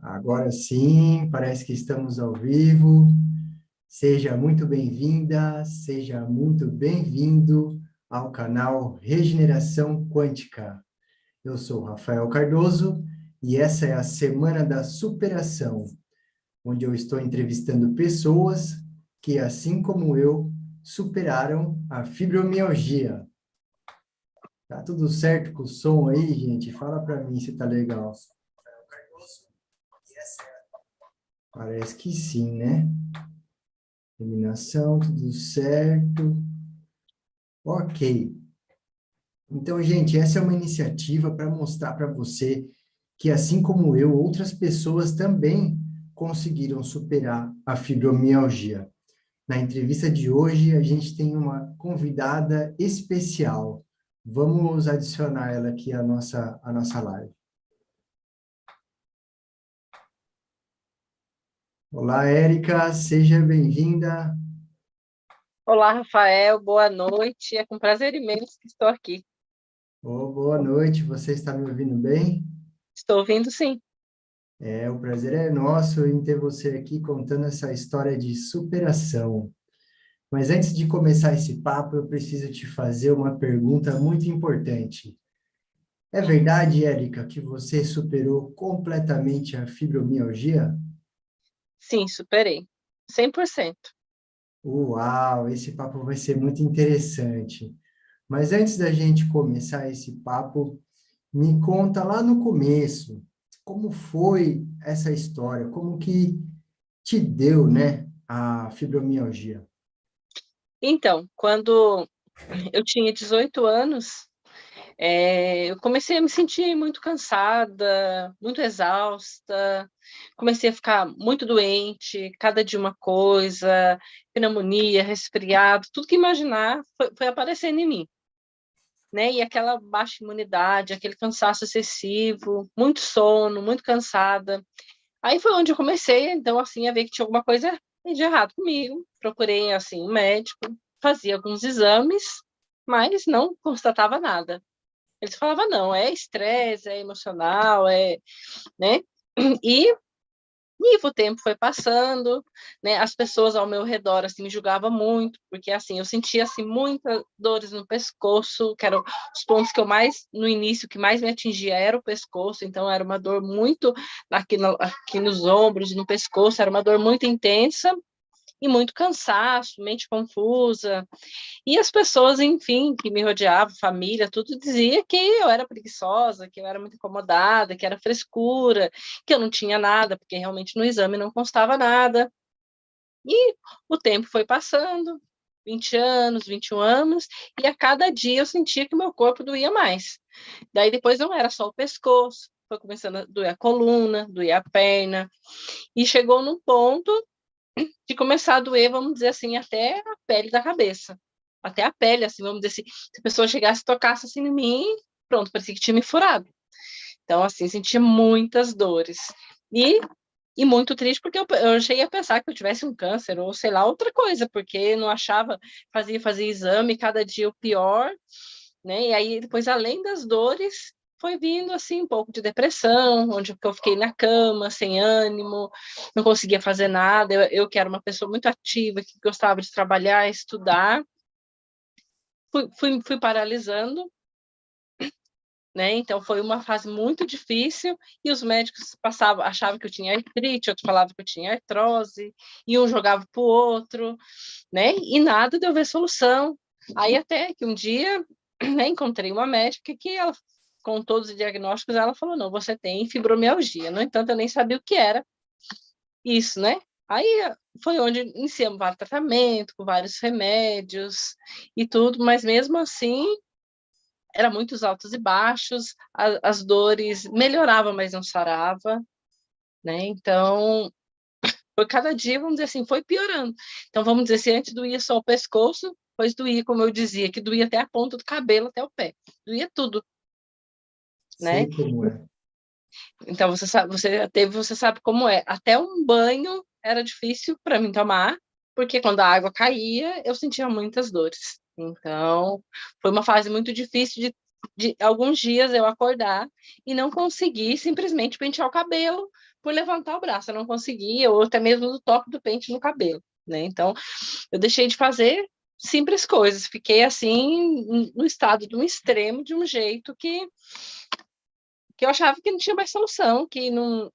Agora sim, parece que estamos ao vivo. Seja muito bem-vinda, seja muito bem-vindo ao canal Regeneração Quântica. Eu sou Rafael Cardoso e essa é a Semana da Superação, onde eu estou entrevistando pessoas que, assim como eu, superaram a fibromialgia. Tá tudo certo com o som aí, gente? Fala para mim se tá legal. Parece que sim, né? Iluminação, tudo certo. Ok. Então, gente, essa é uma iniciativa para mostrar para você que, assim como eu, outras pessoas também conseguiram superar a fibromialgia. Na entrevista de hoje, a gente tem uma convidada especial. Vamos adicionar ela aqui à nossa live. Olá, Érica, seja bem-vinda. Olá, Rafael, boa noite. É com prazer imenso que estou aqui. Oh, boa noite, você está me ouvindo bem? Estou ouvindo, sim. O prazer é nosso em ter você aqui contando essa história de superação. Mas antes de começar esse papo, eu preciso te fazer uma pergunta muito importante. É verdade, Érica, que você superou completamente a fibromialgia? Sim, superei. 100%. Uau, esse papo vai ser muito interessante. Mas antes da gente começar esse papo, me conta lá no começo, como foi essa história? Como que te deu, né, a fibromialgia? Então, quando eu tinha 18 anos, eu comecei a me sentir muito cansada, muito exausta, comecei a ficar muito doente, cada dia uma coisa, pneumonia, resfriado, tudo que imaginar foi aparecendo em mim. Né? E aquela baixa imunidade, aquele cansaço excessivo, muito sono, muito cansada. Aí foi onde eu comecei, então, assim, a ver que tinha alguma coisa de errado comigo. Procurei, assim, um médico, fazia alguns exames, mas não constatava nada. Eles falavam, não, é estresse, é emocional, né? E o tempo foi passando, né? As pessoas ao meu redor assim me julgavam muito, porque assim eu sentia assim muitas dores no pescoço, que eram os pontos que eu mais no início que mais me atingia era o pescoço, então era uma dor muito aqui nos ombros, no pescoço, era uma dor muito intensa e muito cansaço, mente confusa. E as pessoas, enfim, que me rodeavam, família, tudo dizia que eu era preguiçosa, que eu era muito incomodada, que era frescura, que eu não tinha nada, porque realmente no exame não constava nada. E o tempo foi passando, 20 anos, 21 anos, e a cada dia eu sentia que o meu corpo doía mais. Daí depois não era só o pescoço, foi começando a doer a coluna, doer a perna, e chegou num ponto de começar a doer, vamos dizer assim, até a pele da cabeça. Até a pele, assim, vamos dizer assim, se a pessoa chegasse e tocasse assim em mim, pronto, parecia que tinha me furado. Então, assim, sentia muitas dores. E, e muito triste, porque eu cheguei a pensar que eu tivesse um câncer, ou sei lá, outra coisa, porque não achava, fazia exame, cada dia o pior, né? E aí, depois, além das dores, foi vindo, assim, um pouco de depressão, onde eu fiquei na cama, sem ânimo, não conseguia fazer nada. Eu que era uma pessoa muito ativa, que gostava de trabalhar, estudar, fui paralisando, né? Então foi uma fase muito difícil e os médicos achavam que eu tinha artrite, outros falavam que eu tinha artrose, e um jogava para o outro, né? E nada de eu ver solução. Aí até que um dia, né, encontrei uma médica que ela, com todos os diagnósticos, ela falou, não, você tem fibromialgia. No entanto, eu nem sabia o que era isso, né? Aí foi onde iniciamos vários tratamentos, com vários remédios e tudo, mas mesmo assim era muitos altos e baixos, as dores melhoravam, mas não sarava, né? Então, foi cada dia, vamos dizer assim, foi piorando. Então, vamos dizer assim, antes doía só o pescoço, depois doía, como eu dizia, que doía até a ponta do cabelo, até o pé. Doía tudo, né? Sei como é. Então, você sabe como é. Até um banho era difícil para mim tomar, porque quando a água caía, eu sentia muitas dores. Então, foi uma fase muito difícil de alguns dias eu acordar e não conseguir simplesmente pentear o cabelo por levantar o braço. Eu não conseguia, ou até mesmo do toque do pente no cabelo, né? Então, eu deixei de fazer simples coisas. Fiquei, assim, no estado de um extremo, de um jeito que eu achava que não tinha mais solução, que não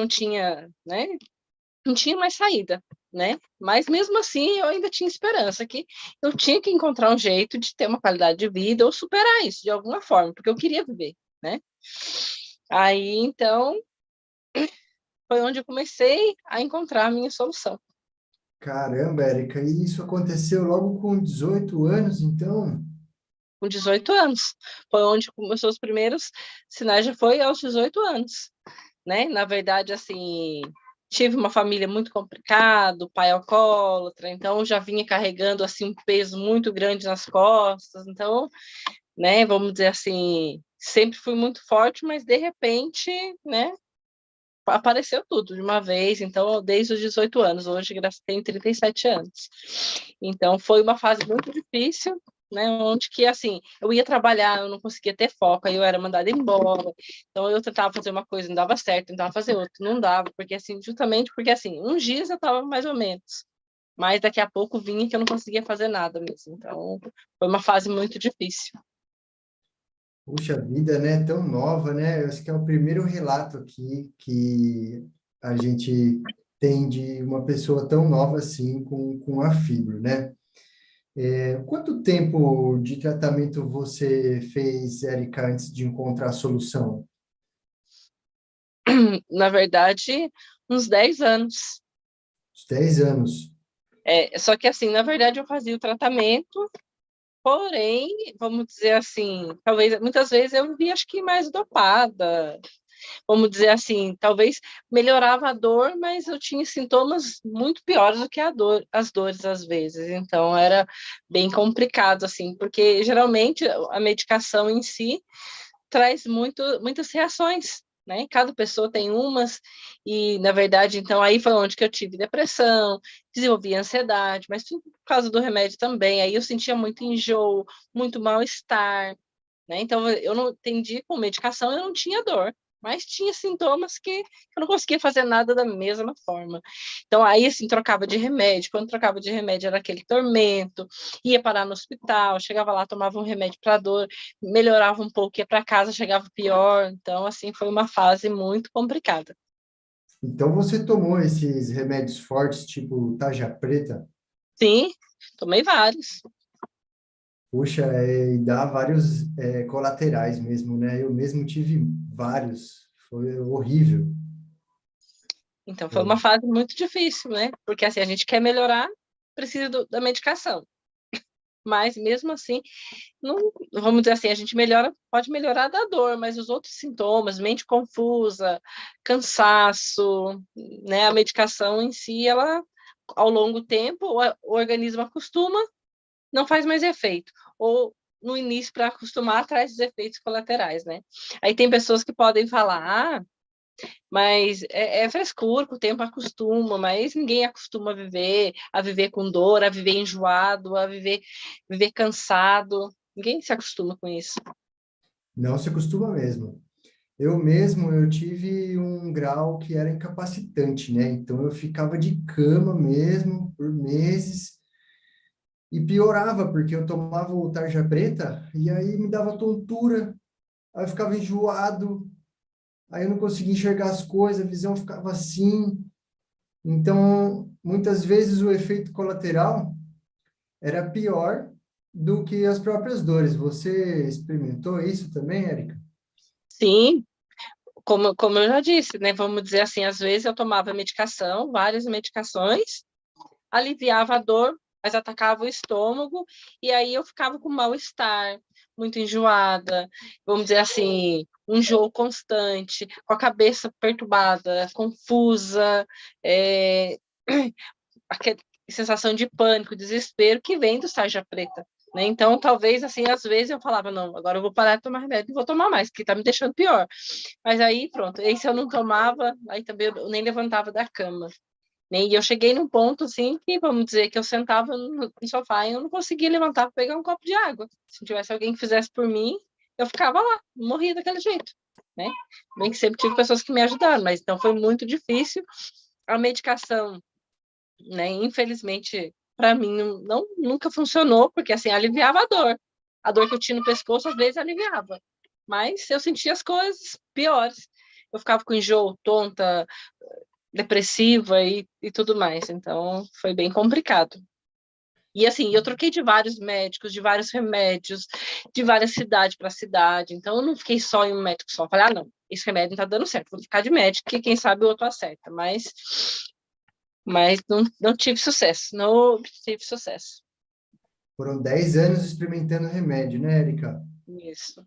tinha, né? Não tinha mais saída, né? Mas mesmo assim eu ainda tinha esperança que eu tinha que encontrar um jeito de ter uma qualidade de vida ou superar isso de alguma forma, porque eu queria viver, né? Aí então foi onde eu comecei a encontrar a minha solução. Caramba, Érica, e isso aconteceu logo com 18 anos, então? Com 18 anos, foi onde começou os primeiros sinais, já foi aos 18 anos, né? Na verdade, assim, tive uma família muito complicada, pai alcoólatra, então já vinha carregando assim um peso muito grande nas costas, então, né, vamos dizer assim, sempre fui muito forte, mas de repente, né, apareceu tudo de uma vez, então, desde os 18 anos, hoje tenho 37 anos. Então, foi uma fase muito difícil, né, onde que, assim, eu ia trabalhar, eu não conseguia ter foco, aí eu era mandada embora, então eu tentava fazer uma coisa, não dava certo, tentava fazer outra, não dava, porque, assim, justamente porque, assim, uns dias eu estava mais ou menos, mas daqui a pouco vinha que eu não conseguia fazer nada mesmo, então foi uma fase muito difícil. Puxa vida, né? Tão nova, né? Eu acho que é o primeiro relato aqui que a gente tem de uma pessoa tão nova assim com a fibro, né? Quanto tempo de tratamento você fez, Érica, antes de encontrar a solução? Na verdade, uns 10 anos. Uns 10 anos. Só que, assim, na verdade, eu fazia o tratamento, porém, vamos dizer assim, talvez, muitas vezes eu via, acho que mais dopada, vamos dizer assim, talvez melhorava a dor, mas eu tinha sintomas muito piores do que as dores às vezes, então era bem complicado, assim, porque geralmente a medicação em si traz muitas reações, né? Cada pessoa tem umas, e na verdade, então aí foi onde que eu tive depressão, desenvolvi ansiedade, mas tudo por causa do remédio também. Aí eu sentia muito enjoo, muito mal-estar, né? Então eu não entendi com medicação, eu não tinha dor, mas tinha sintomas que eu não conseguia fazer nada da mesma forma. Então aí assim trocava de remédio, quando trocava de remédio era aquele tormento, ia parar no hospital, chegava lá, tomava um remédio para dor, melhorava um pouco, ia para casa, chegava pior. Então assim foi uma fase muito complicada. Então você tomou esses remédios fortes, tipo tarja preta? Sim, tomei vários. Puxa, e dá vários colaterais mesmo, né? Eu mesmo tive vários. Foi horrível. Então foi uma É. fase muito difícil, né? Porque assim a gente quer melhorar, precisa da medicação. Mas mesmo assim, não, vamos dizer assim, a gente melhora, pode melhorar da dor, mas os outros sintomas, mente confusa, cansaço, né, a medicação em si, ela, ao longo do tempo, o organismo acostuma, não faz mais efeito. Ou no início, para acostumar, traz os efeitos colaterais, né? Aí tem pessoas que podem falar, mas é frescura, com o tempo acostuma, mas ninguém acostuma a viver com dor, a viver enjoado, viver cansado. Ninguém se acostuma com isso. Não se acostuma mesmo. Eu mesmo, eu tive um grau que era incapacitante, né? Então eu ficava de cama mesmo por meses e piorava, porque eu tomava o tarja preta e aí me dava tontura, aí eu ficava enjoado, aí eu não conseguia enxergar as coisas, a visão ficava assim. Então, muitas vezes o efeito colateral era pior do que as próprias dores. Você experimentou isso também, Érica? Sim, como eu já disse, né? Vamos dizer assim, às vezes eu tomava medicação, várias medicações, aliviava a dor, mas atacava o estômago, e aí eu ficava com mal-estar, muito enjoada, vamos dizer assim, um enjoo constante, com a cabeça perturbada, confusa, é, aquela sensação de pânico, desespero que vem do sarja preta. Né? Então, talvez, assim, às vezes eu falava, não, agora eu vou parar de tomar remédio, não vou tomar mais, porque tá me deixando pior. Mas aí, pronto, aí se eu não tomava, aí também eu nem levantava da cama. Né? E eu cheguei num ponto, assim, que vamos dizer que eu sentava no sofá e eu não conseguia levantar para pegar um copo de água. Se tivesse alguém que fizesse por mim, eu ficava lá, morria daquele jeito, né? Bem que sempre tive pessoas que me ajudaram, mas então foi muito difícil. A medicação, né, infelizmente, para mim, nunca funcionou, porque, assim, aliviava a dor. A dor que eu tinha no pescoço, às vezes, aliviava. Mas eu sentia as coisas piores. Eu ficava com enjoo, tonta, depressiva e tudo mais. Então, foi bem complicado. E assim, eu troquei de vários médicos, de vários remédios, de várias cidade para cidade. Então, eu não fiquei só em um médico só. Falei, não, esse remédio não está dando certo, vou ficar de médico, que quem sabe o outro acerta. Mas não tive sucesso, não obtive sucesso. Foram 10 anos experimentando remédio, né, Érica? Isso.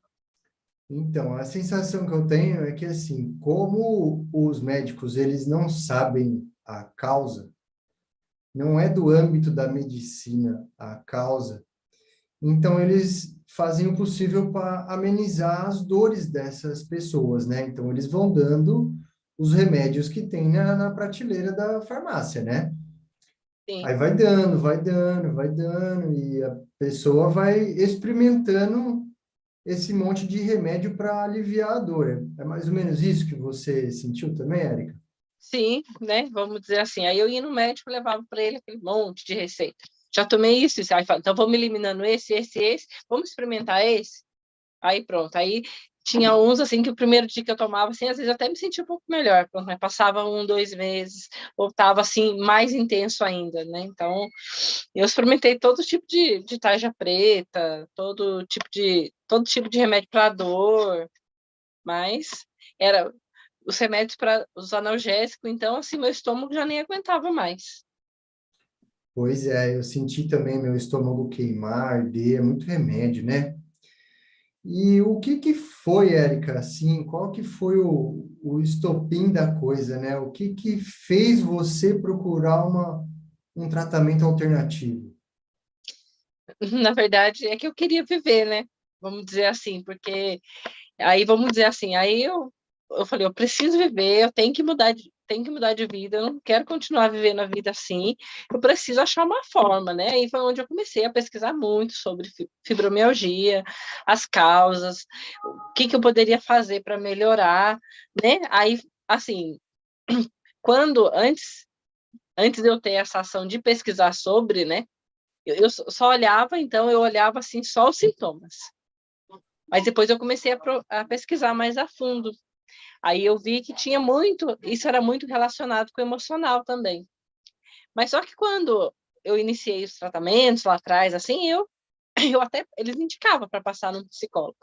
Então, a sensação que eu tenho é que, assim, como os médicos, eles não sabem a causa, não é do âmbito da medicina a causa, então eles fazem o possível para amenizar as dores dessas pessoas, né? Então, eles vão dando os remédios que tem na prateleira da farmácia, né? Sim. Aí vai dando, vai dando, vai dando, e a pessoa vai experimentando esse monte de remédio para aliviar a dor. É mais ou menos isso que você sentiu também, Érica? Sim, né? Vamos dizer assim. Aí eu ia no médico, levava para ele aquele monte de receita. Já tomei isso. Aí fala, então vamos eliminando esse. Vamos experimentar esse? Aí pronto. Aí tinha uns assim que o primeiro dia que eu tomava, assim, às vezes eu até me sentia um pouco melhor. Pronto, né? Passava 1, 2 meses, voltava assim, mais intenso ainda, né? Então, eu experimentei todo tipo de tarja preta, todo tipo de remédio para dor, mas era os remédios para os analgésicos, então, assim, meu estômago já nem aguentava mais. Pois é, eu senti também meu estômago queimar, arder, é muito remédio, né? E o que que foi, Érica, assim, qual que foi o estopim da coisa, né? O que que fez você procurar um tratamento alternativo? Na verdade, é que eu queria viver, né? Vamos dizer assim, porque aí vamos dizer assim, eu falei, eu preciso viver, eu tenho que mudar de vida, eu não quero continuar vivendo a vida assim, eu preciso achar uma forma, né? E foi onde eu comecei a pesquisar muito sobre fibromialgia, as causas, o que que eu poderia fazer para melhorar, né? Aí, assim, quando antes de eu ter essa ação de pesquisar sobre, né? Eu só olhava, então eu olhava assim só os sintomas. Mas depois eu comecei a pesquisar mais a fundo. Aí eu vi que tinha muito, isso era muito relacionado com o emocional também. Mas só que quando eu iniciei os tratamentos lá atrás, assim, eu até, eles indicavam para passar num psicólogo,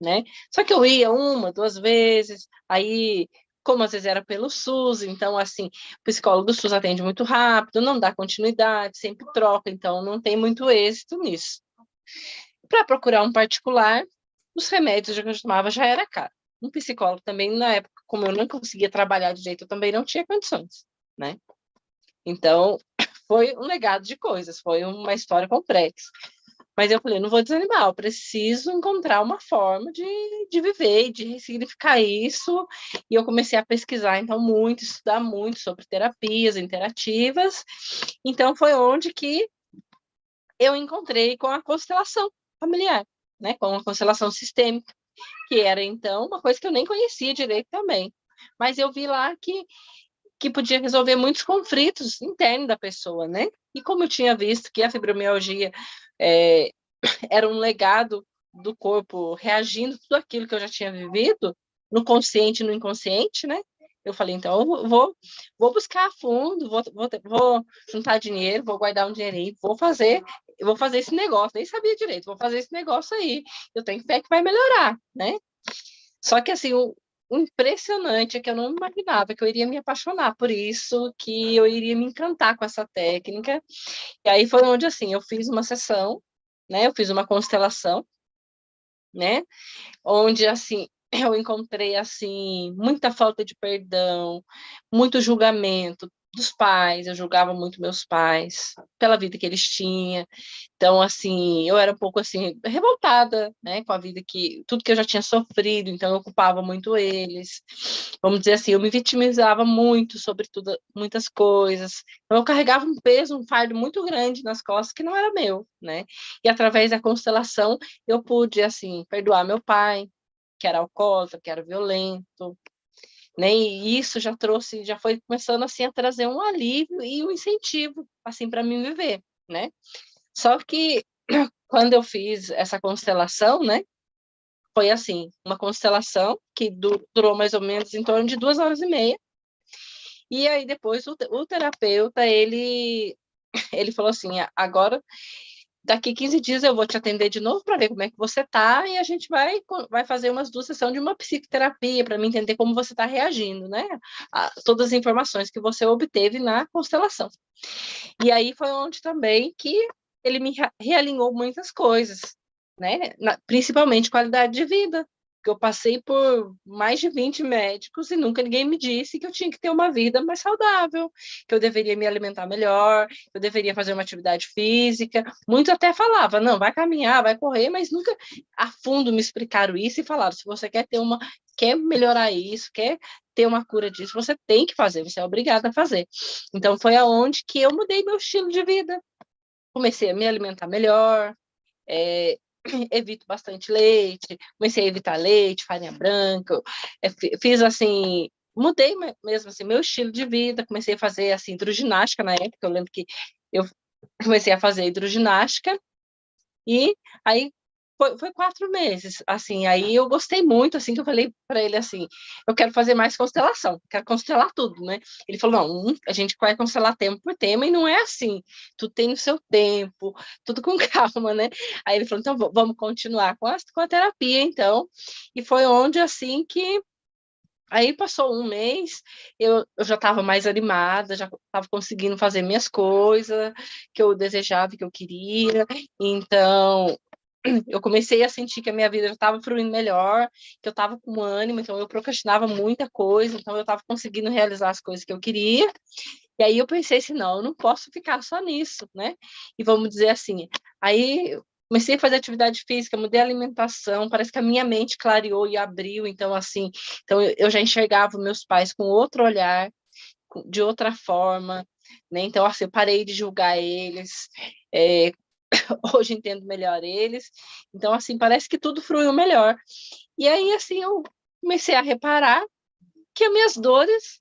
né? Só que eu ia 1, 2 vezes, aí, como às vezes era pelo SUS, então, assim, o psicólogo do SUS atende muito rápido, não dá continuidade, sempre troca, então não tem muito êxito nisso. Para procurar um particular, os remédios que eu tomava já era caro. Um psicólogo também, na época, como eu não conseguia trabalhar direito, eu também não tinha condições, né? Então, foi um legado de coisas, foi uma história complexa. Mas eu falei, não vou desanimar, eu preciso encontrar uma forma de viver, de ressignificar isso. E eu comecei a pesquisar, então, muito, estudar muito sobre terapias interativas. Então, foi onde que eu encontrei com a constelação familiar, né? Com a constelação sistêmica, que era, então, uma coisa que eu nem conhecia direito também. Mas eu vi lá que podia resolver muitos conflitos internos da pessoa, né? E como eu tinha visto que a fibromialgia é, era um legado do corpo reagindo tudo aquilo que eu já tinha vivido, no consciente e no inconsciente, né? Eu falei, então, eu vou buscar a fundo, vou juntar dinheiro, vou guardar um dinheirinho, eu vou fazer esse negócio, nem sabia direito, vou fazer esse negócio aí, eu tenho fé que vai melhorar, né? Só que, assim, o impressionante é que eu não imaginava que eu iria me apaixonar por isso, que eu iria me encantar com essa técnica. E aí foi onde, assim, eu fiz uma sessão, né? Eu fiz uma constelação, né? Onde, assim, eu encontrei, assim, muita falta de perdão, muito julgamento, dos pais, eu julgava muito meus pais pela vida que eles tinham. Então, assim, eu era um pouco assim revoltada, né, com a vida que tudo que eu já tinha sofrido, então eu culpava muito eles. Vamos dizer assim, eu me vitimizava muito sobre tudo, muitas coisas. Então eu carregava um peso, um fardo muito grande nas costas que não era meu, né? E através da constelação eu pude assim perdoar meu pai, que era alcoólatra, que era violento, né? E isso já trouxe, já foi começando assim a trazer um alívio e um incentivo assim para mim viver, né? Só que quando eu fiz essa constelação, né? Foi assim, uma constelação que durou mais ou menos em torno de 2 horas e meia. E aí depois o terapeuta, ele falou assim, agora daqui 15 dias eu vou te atender de novo para ver como é que você tá e a gente vai fazer umas 2 sessões de uma psicoterapia para mim entender como você está reagindo, né? A todas as informações que você obteve na constelação. E aí foi onde também que ele me realinhou muitas coisas, né? Principalmente qualidade de vida, que eu passei por mais de 20 médicos e nunca ninguém me disse que eu tinha que ter uma vida mais saudável, que eu deveria me alimentar melhor, que eu deveria fazer uma atividade física. Muitos até falavam, não, vai caminhar, vai correr, mas nunca a fundo me explicaram isso e falaram, se você quer melhorar isso, quer ter uma cura disso, você tem que fazer, você é obrigado a fazer. Então foi aonde que eu mudei meu estilo de vida. Comecei a me alimentar melhor, é, evito bastante leite, comecei a evitar leite, farinha branca, fiz assim, mudei mesmo assim meu estilo de vida, comecei a fazer assim hidroginástica na época, eu lembro que eu comecei a fazer hidroginástica e aí foi 4 meses, assim, aí eu gostei muito, assim, que eu falei para ele assim, eu quero fazer mais constelação, quero constelar tudo, né? Ele falou, não, a gente vai constelar tema por tema, e não é assim, tu tem o seu tempo, tudo com calma, né? Aí ele falou, então vamos continuar com a terapia, então, e foi onde, assim, que aí passou um mês, eu já estava mais animada, já estava conseguindo fazer minhas coisas que eu desejava, que eu queria. Então, eu comecei a sentir que a minha vida já estava fluindo melhor, que eu estava com ânimo, então eu procrastinava muita coisa, então eu estava conseguindo realizar as coisas que eu queria. E aí eu pensei assim, não, eu não posso ficar só nisso, né? E vamos dizer assim, aí eu comecei a fazer atividade física, mudei a alimentação, parece que a minha mente clareou e abriu, então assim, então eu já enxergava meus pais com outro olhar, de outra forma, né? Então assim, eu parei de julgar eles, é, hoje entendo melhor eles, então assim, parece que tudo fluiu melhor. E aí assim, eu comecei a reparar que as minhas dores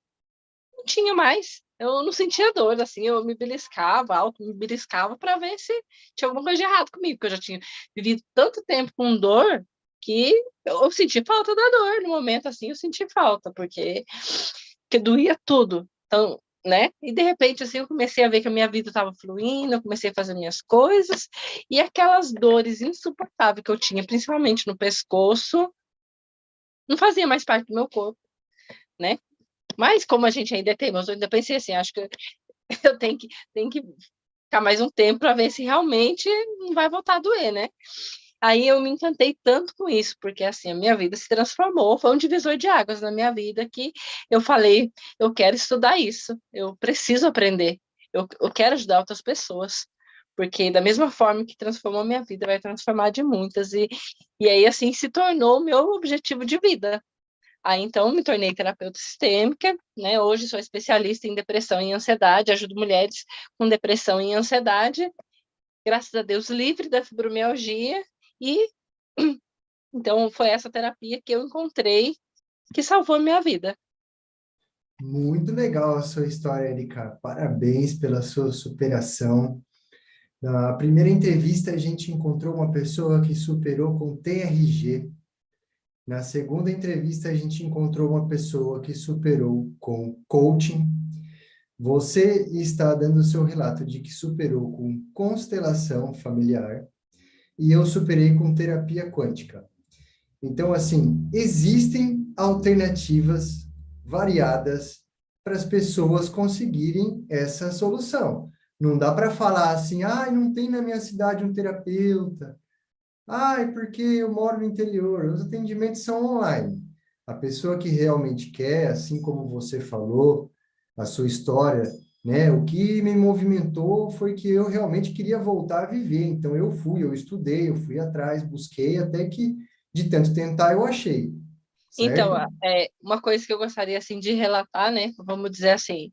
não tinha mais. Eu não sentia dor, assim, eu me beliscava, auto me beliscava para ver se tinha alguma coisa de errado comigo, porque eu já tinha vivido tanto tempo com dor que eu senti falta da dor. No momento, assim, eu senti falta, porque doía tudo. Então, né? E de repente, assim, eu comecei a ver que a minha vida estava fluindo, eu comecei a fazer minhas coisas, e aquelas dores insuportáveis que eu tinha, principalmente no pescoço, não fazia mais parte do meu corpo, né? Mas como a gente ainda é teimoso, eu ainda pensei assim, acho que eu tenho que ficar mais um tempo para ver se realmente não vai voltar a doer, né? Aí eu me encantei tanto com isso, porque assim, a minha vida se transformou, foi um divisor de águas na minha vida que eu falei, eu quero estudar isso, eu preciso aprender, eu quero ajudar outras pessoas, porque da mesma forma que transformou a minha vida, vai transformar de muitas, e aí assim se tornou o meu objetivo de vida. Aí, então, me tornei terapeuta sistêmica, né? Hoje sou especialista em depressão e ansiedade, ajudo mulheres com depressão e ansiedade, graças a Deus, livre da fibromialgia. E, então, foi essa terapia que eu encontrei que salvou a minha vida. Muito legal a sua história, Erika. Parabéns pela sua superação. Na primeira entrevista, a gente encontrou uma pessoa que superou com TRG. Na segunda entrevista, a gente encontrou uma pessoa que superou com coaching. Você está dando o seu relato de que superou com constelação familiar e eu superei com terapia quântica. Então, assim, existem alternativas variadas para as pessoas conseguirem essa solução. Não dá para falar assim, ah, não tem na minha cidade um terapeuta. Ah, é porque eu moro no interior. Os atendimentos são online. A pessoa que realmente quer, assim como você falou, a sua história, né? O que me movimentou foi que eu realmente queria voltar a viver. Então, eu estudei, eu fui atrás, busquei, até que, de tanto tentar, eu achei, Então, certo? uma coisa que eu gostaria assim de relatar, né? Vamos dizer assim,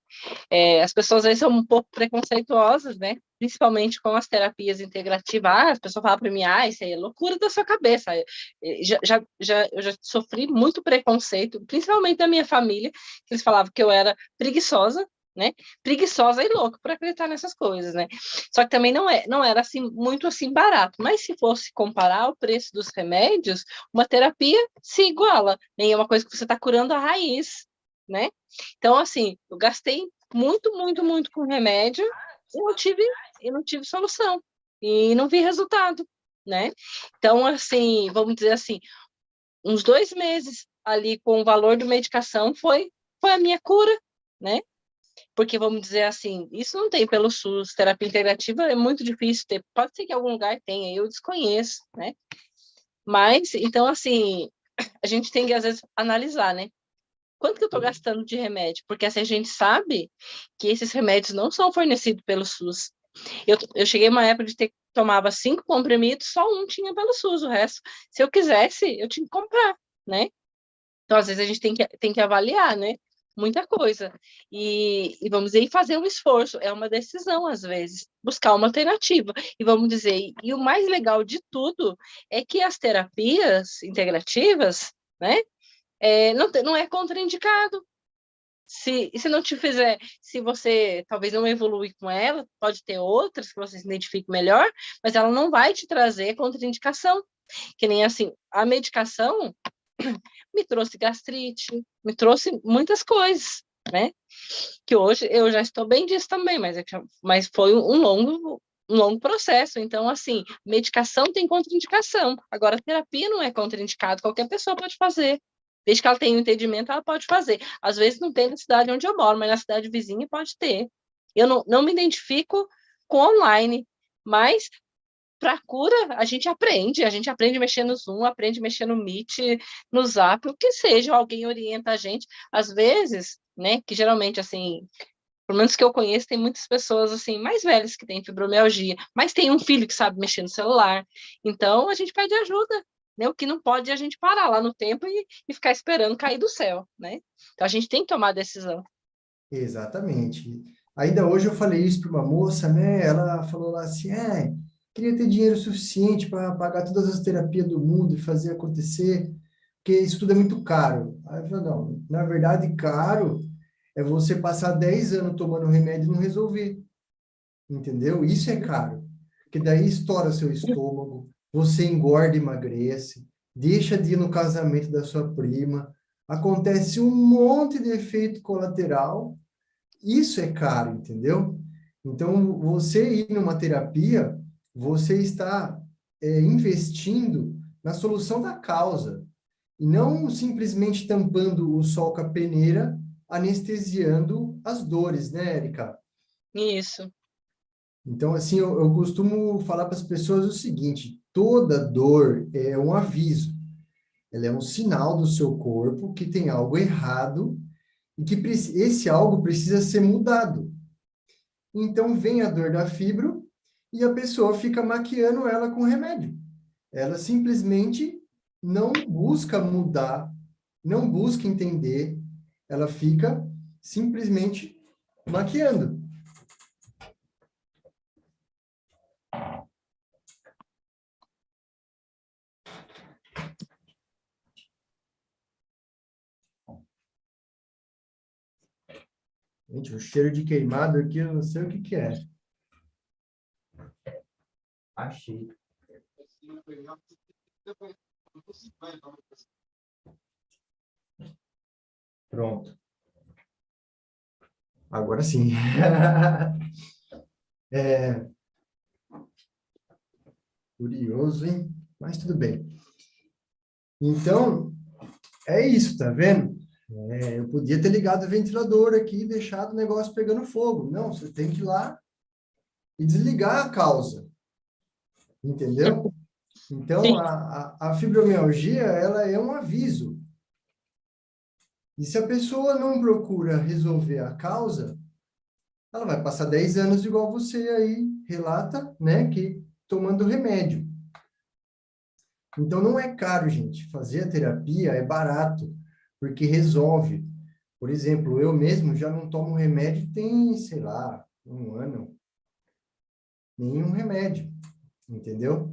as pessoas às vezes são um pouco preconceituosas, né? Principalmente com as terapias integrativas. Ah, as pessoas falam para mim, ah, isso aí é loucura da sua cabeça. Eu já sofri muito preconceito, principalmente da minha família, que eles falavam que eu era preguiçosa, né? Preguiçosa e louca para acreditar nessas coisas, né? Só que também não era assim muito assim barato. Mas se fosse comparar o preço dos remédios, uma terapia se iguala, né? E é uma coisa que você está curando a raiz, né? Então, assim, eu gastei muito, muito, muito com remédio e não tive solução. E não vi resultado, né? Então, assim, vamos dizer assim, uns 2 meses ali com o valor da medicação foi a minha cura, né? Porque, vamos dizer assim, isso não tem pelo SUS, terapia integrativa é muito difícil ter. Pode ser que em algum lugar tenha, eu desconheço, né? Mas, então, assim, a gente tem que, às vezes, analisar, né? Quanto que eu estou gastando de remédio? Porque assim, a gente sabe que esses remédios não são fornecidos pelo SUS. Eu cheguei uma época de ter tomava 5 comprimidos, só um tinha pelo SUS, o resto, se eu quisesse, eu tinha que comprar, né? Então, às vezes, a gente tem que avaliar, né? Muita coisa. E vamos dizer, e fazer um esforço, é uma decisão, às vezes, buscar uma alternativa. E vamos dizer, e o mais legal de tudo é que as terapias integrativas, né? Não é contraindicado. Se não te fizer, se você talvez não evoluir com ela, pode ter outras que você se identifique melhor, mas ela não vai te trazer contraindicação. Que nem assim, a medicação me trouxe gastrite, me trouxe muitas coisas, né? Que hoje eu já estou bem disso também, mas foi um longo processo. Então, assim, medicação tem contraindicação. Agora, terapia não é contraindicado, qualquer pessoa pode fazer. Desde que ela tenha um entendimento, ela pode fazer. Às vezes não tem na cidade onde eu moro, mas na cidade vizinha pode ter. Eu não me identifico com online, mas para cura a gente aprende a mexer no Zoom, aprende a mexer no Meet, no Zap, o que seja, alguém orienta a gente. Às vezes, né, que geralmente assim, pelo menos que eu conheço, tem muitas pessoas assim mais velhas que têm fibromialgia, mas tem um filho que sabe mexer no celular. Então a gente pede ajuda, né? O que não pode é a gente parar lá no tempo e ficar esperando cair do céu, né? Então a gente tem que tomar a decisão. Exatamente. Ainda hoje eu falei isso para uma moça, né? Ela falou lá assim, queria ter dinheiro suficiente para pagar todas as terapias do mundo e fazer acontecer, porque isso tudo é muito caro. Aí eu falei, não, na verdade, caro é você passar 10 anos tomando remédio e não resolver, entendeu? Isso é caro, porque daí estoura seu estômago, você engorda e emagrece, deixa de ir no casamento da sua prima, acontece um monte de efeito colateral. Isso é caro, entendeu? Então, você ir numa terapia, você está investindo na solução da causa, e não simplesmente tampando o sol com a peneira, anestesiando as dores, né, Érica? Isso, Então, assim, eu costumo falar para as pessoas o seguinte: toda dor é um aviso, ela é um sinal do seu corpo que tem algo errado e que esse algo precisa ser mudado. Então vem a dor da fibro e a pessoa fica maquiando ela com remédio. Ela simplesmente não busca mudar, não busca entender, ela fica simplesmente maquiando. Gente, o cheiro de queimado aqui, eu não sei o que que é. Achei. Pronto. Agora sim. É, curioso, hein? Mas tudo bem. Então, é isso, tá vendo? Eu podia ter ligado o ventilador aqui e deixado o negócio pegando fogo. Não, você tem que ir lá e desligar a causa, entendeu? Então, sim, a fibromialgia, ela é um aviso. E se a pessoa não procura resolver a causa, ela vai passar 10 anos igual você aí relata, né, que tomando remédio. Então, não é caro, gente. Fazer a terapia é barato, porque resolve. Por exemplo, eu mesmo já não tomo remédio tem, sei lá, um ano. Nenhum remédio, entendeu?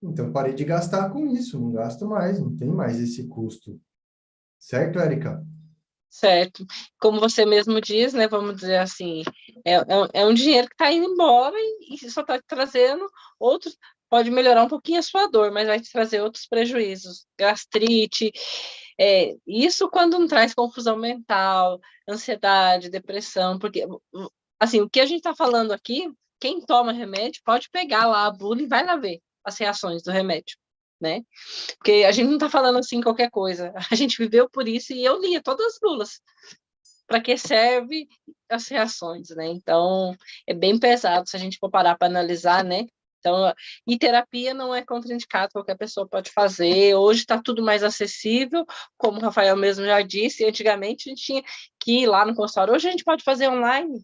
Então, parei de gastar com isso. Não gasto mais, não tem mais esse custo. Certo, Érica? Certo. Como você mesmo diz, né? Vamos dizer assim, é um dinheiro que está indo embora e só está trazendo outros. Pode melhorar um pouquinho a sua dor, mas vai te trazer outros prejuízos, gastrite. Isso quando não traz confusão mental, ansiedade, depressão, porque assim, o que a gente está falando aqui, quem toma remédio pode pegar lá a bula e vai lá ver as reações do remédio, né? Porque a gente não está falando assim qualquer coisa. A gente viveu por isso e eu lia todas as bulas. Para que serve as reações, né? Então, é bem pesado se a gente for parar para analisar, né? Então, e terapia não é contraindicado, qualquer pessoa pode fazer. Hoje está tudo mais acessível, como o Rafael mesmo já disse. Antigamente a gente tinha que ir lá no consultório. Hoje a gente pode fazer online.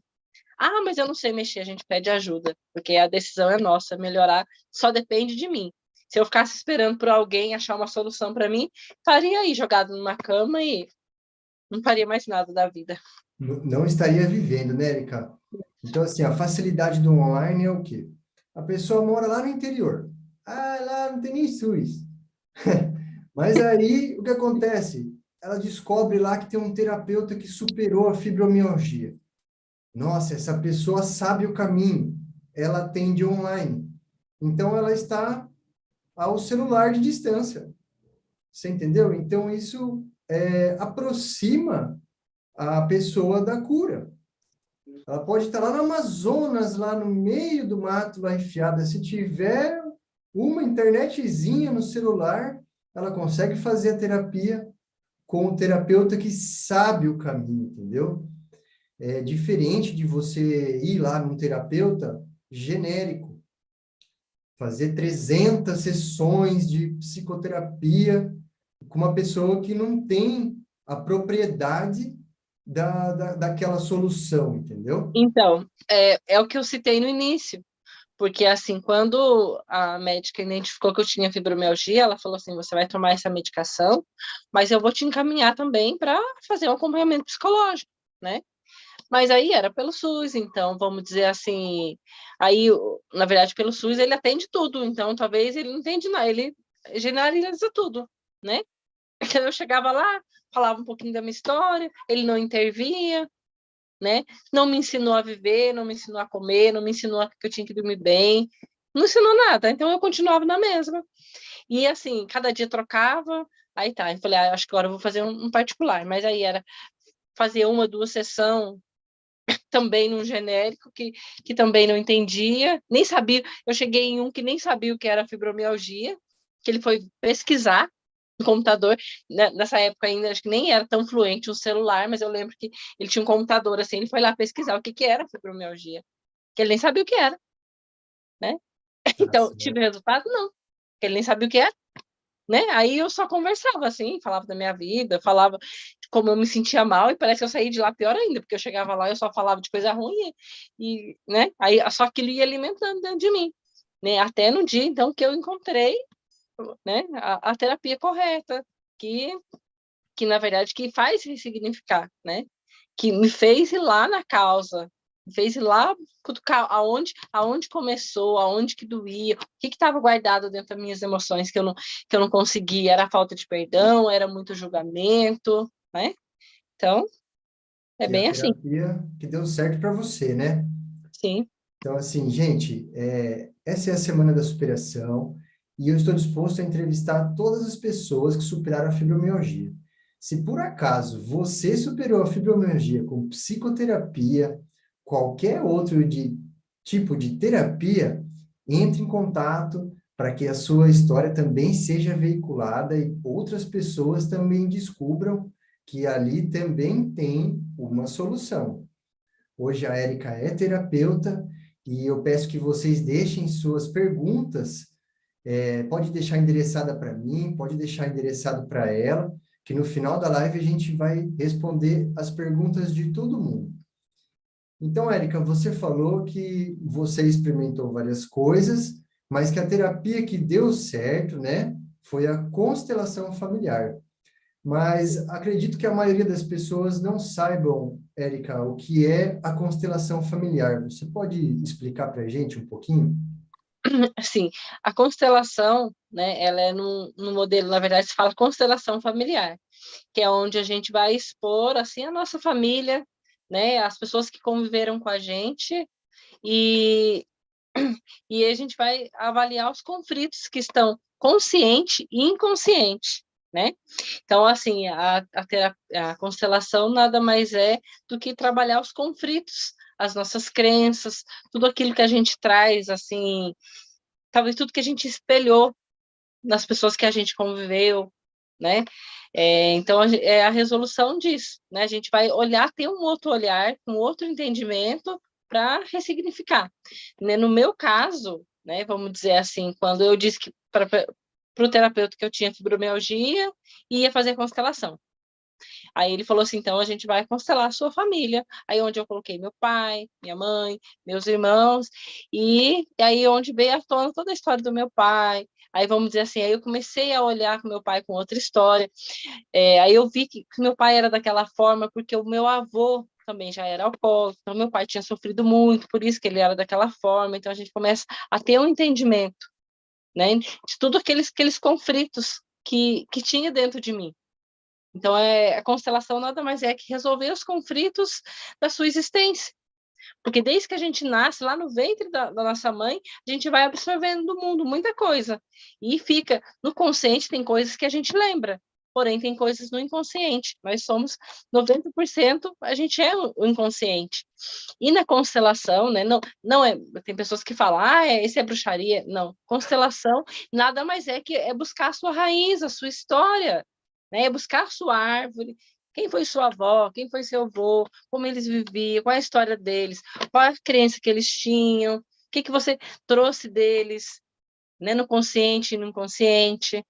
Ah, mas eu não sei mexer, a gente pede ajuda, porque a decisão é nossa, melhorar só depende de mim. Se eu ficasse esperando por alguém achar uma solução para mim, estaria aí jogado numa cama e não faria mais nada da vida. Não estaria vivendo, né, Érica? Então, assim, a facilidade do online é o quê? A pessoa mora lá no interior. Ah, lá não tem nem SUS. Mas aí, o que acontece? Ela descobre lá que tem um terapeuta que superou a fibromialgia. Nossa, essa pessoa sabe o caminho. Ela atende online. Então, ela está ao celular de distância. Você entendeu? Então, isso aproxima a pessoa da cura. Ela pode estar lá no Amazonas, lá no meio do mato, lá enfiada. Se tiver uma internetzinha no celular, ela consegue fazer a terapia com o terapeuta que sabe o caminho, entendeu? É diferente de você ir lá num terapeuta genérico, fazer 300 sessões de psicoterapia com uma pessoa que não tem a propriedade daquela solução, entendeu? Então, é o que eu citei no início, porque assim, quando a médica identificou que eu tinha fibromialgia, ela falou assim: você vai tomar essa medicação, mas eu vou te encaminhar também para fazer um acompanhamento psicológico, né? Mas aí era pelo SUS, então vamos dizer assim, aí na verdade pelo SUS ele atende tudo, então talvez ele não entende nada, ele generaliza tudo, né? Então eu chegava lá, falava um pouquinho da minha história, ele não intervinha, né? Não me ensinou a viver, não me ensinou a comer, não me ensinou que eu tinha que dormir bem, não ensinou nada, então eu continuava na mesma. E assim, cada dia trocava, aí tá, eu falei, acho que agora eu vou fazer um particular, mas aí era fazer uma, duas sessões também num genérico que também não entendia, nem sabia. Eu cheguei em um que nem sabia o que era fibromialgia, que ele foi pesquisar no computador. Nessa época ainda, acho que nem era tão fluente o celular, mas eu lembro que ele tinha um computador assim, ele foi lá pesquisar o que era fibromialgia, que ele nem sabia o que era, né? Tá Então, tive certo. resultado? Não, porque ele nem sabia o que era, né? Aí eu só conversava assim, falava da minha vida, falava de como eu me sentia mal, e parece que eu saí de lá pior ainda, porque eu chegava lá e eu só falava de coisa ruim, né? Aí só aquilo ia alimentando dentro de mim, né? Até no dia, então, que eu encontrei, né, a terapia correta, que, que na verdade que faz ressignificar, né? Que me fez ir lá na causa, me fez ir lá cutucar aonde começou, aonde que doía, o que estava guardado dentro das minhas emoções que eu não conseguia, era falta de perdão, era muito julgamento, né? Então, é E a bem assim, terapia que deu certo para você, né? sim. Então, assim, gente, essa é a Semana da Superação e eu estou disposto a entrevistar todas as pessoas que superaram a fibromialgia. Se por acaso você superou a fibromialgia com psicoterapia, qualquer outro tipo de terapia, entre em contato para que a sua história também seja veiculada e outras pessoas também descubram que ali também tem uma solução. Hoje a Érica é terapeuta e eu peço que vocês deixem suas perguntas. Pode deixar endereçada para mim, pode deixar endereçado para ela, que no final da live a gente vai responder as perguntas de todo mundo. Então, Érica, você falou que você experimentou várias coisas, mas que a terapia que deu certo, né, foi a constelação familiar. Mas acredito que a maioria das pessoas não saibam, Érica, o que é a constelação familiar. Você pode explicar para a gente um pouquinho? Assim, a constelação, né, ela é no modelo, na verdade, se fala constelação familiar, que é onde a gente vai expor, assim, a nossa família, né, as pessoas que conviveram com a gente, e, e a gente vai avaliar os conflitos que estão consciente e inconsciente, né? Então, assim, a constelação nada mais é do que trabalhar os conflitos, as nossas crenças, tudo aquilo que a gente traz, assim, talvez tudo que a gente espelhou nas pessoas que a gente conviveu, né? Então, é a resolução disso, né? A gente vai olhar, ter um outro olhar, um outro entendimento para ressignificar. Né? No meu caso, né, vamos dizer assim, quando eu disse que para o terapeuta que eu tinha fibromialgia e ia fazer constelação. Aí ele falou assim, então a gente vai constelar a sua família. Aí onde eu coloquei meu pai, minha mãe, meus irmãos, e aí onde veio à tona toda a história do meu pai. Aí vamos dizer assim, aí eu comecei a olhar com meu pai com outra história. Aí eu vi que meu pai era daquela forma, porque o meu avô também já era alcoólatra, então meu pai tinha sofrido muito, por isso que ele era daquela forma. Então a gente começa a ter um entendimento, né, de tudo aqueles conflitos que tinha dentro de mim. Então, a constelação nada mais é que resolver os conflitos da sua existência. Porque desde que a gente nasce, lá no ventre da nossa mãe, a gente vai absorvendo do mundo muita coisa. E fica, no consciente tem coisas que a gente lembra, porém tem coisas no inconsciente. Nós somos 90%, a gente é o inconsciente. E na constelação, né, não é, tem pessoas que falam, isso é bruxaria. Não, constelação nada mais é que é buscar a sua raiz, a sua história, né? É buscar sua árvore, quem foi sua avó, quem foi seu avô, como eles viviam, qual é a história deles, qual a crença que eles tinham, o que você trouxe deles, né, no consciente e no inconsciente.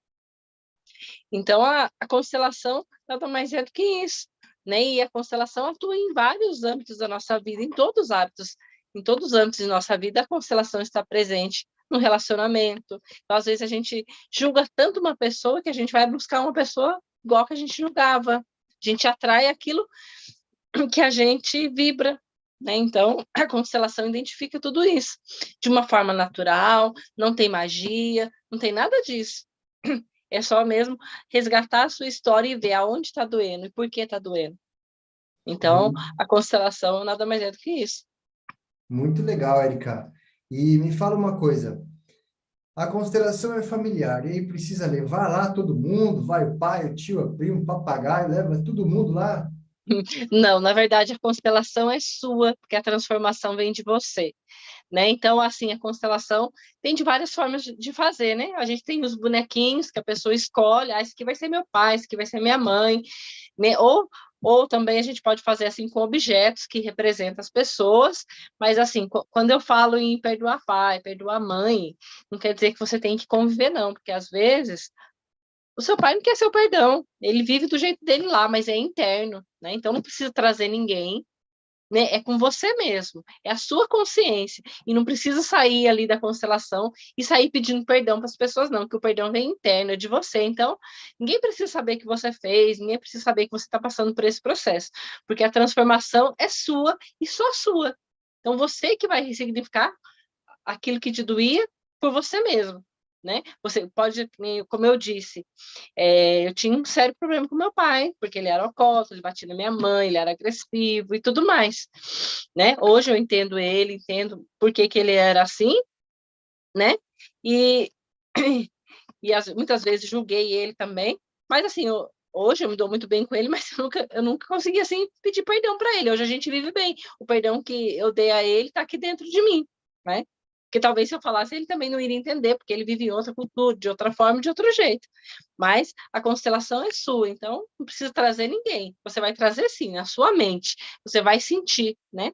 Então, a constelação nada mais é do que isso, né? E a constelação atua em vários âmbitos da nossa vida, em todos os âmbitos de nossa vida, a constelação está presente no relacionamento. Então, às vezes, a gente julga tanto uma pessoa que a gente vai buscar uma pessoa igual que a gente julgava. A gente atrai aquilo que a gente vibra, né? Então, a constelação identifica tudo isso de uma forma natural, não tem magia, não tem nada disso. É só mesmo resgatar a sua história e ver aonde está doendo e por que está doendo. Então, Muito, a constelação nada mais é do que isso. muito legal, Érica. E me fala uma coisa, a constelação é familiar, e aí precisa levar lá todo mundo, vai o pai, o tio, o primo, o papagaio, leva todo mundo lá. Não, na verdade, a constelação é sua, porque a transformação vem de você, né? Então, assim, a constelação tem de várias formas de fazer, né? A gente tem os bonequinhos que a pessoa escolhe, esse aqui vai ser meu pai, esse aqui vai ser minha mãe, né? Ou também a gente pode fazer assim com objetos que representam as pessoas, mas assim, quando eu falo em perdoar pai, perdoar mãe, não quer dizer que você tem que conviver, não, porque às vezes o seu pai não quer seu perdão, ele vive do jeito dele lá, mas é interno, né? Então não precisa trazer ninguém, né? É com você mesmo, é a sua consciência, e não precisa sair ali da constelação e sair pedindo perdão para as pessoas, não, que o perdão vem interno, é de você. Então, ninguém precisa saber que você fez, ninguém precisa saber que você está passando por esse processo, porque a transformação é sua e só sua. Então, você que vai ressignificar aquilo que te doía por você mesmo. Né? Você pode, como eu disse, eu tinha um sério problema com meu pai, porque ele era alcoólatra, ele batia na minha mãe, ele era agressivo e tudo mais, né? Hoje eu entendo ele, entendo por que que ele era assim, né? E, muitas vezes julguei ele também, mas assim, hoje eu me dou muito bem com ele, mas eu nunca consegui assim pedir perdão para ele. Hoje a gente vive bem. O perdão que eu dei a ele está aqui dentro de mim, né? Porque talvez se eu falasse, ele também não iria entender, porque ele vive em outra cultura, de outra forma, de outro jeito. Mas a constelação é sua, então não precisa trazer ninguém. Você vai trazer sim, na sua mente. Você vai sentir, né?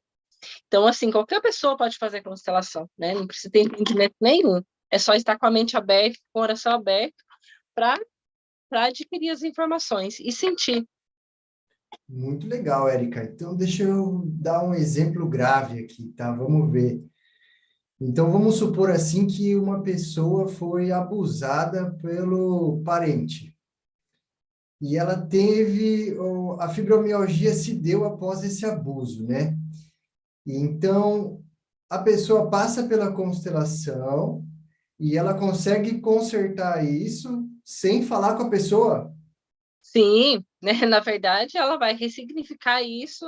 Então, assim, qualquer pessoa pode fazer constelação, né? Não precisa ter entendimento nenhum. É só estar com a mente aberta, com o coração aberto, para para adquirir as informações e sentir. Muito legal, Érica. Então, deixa eu dar um exemplo grave aqui, tá? Vamos ver. Então, vamos supor assim que uma pessoa foi abusada pelo parente e ela teve, a fibromialgia se deu após esse abuso, né? E então, a pessoa passa pela constelação e ela consegue consertar isso sem falar com a pessoa. Sim, né? Na verdade, ela vai ressignificar isso,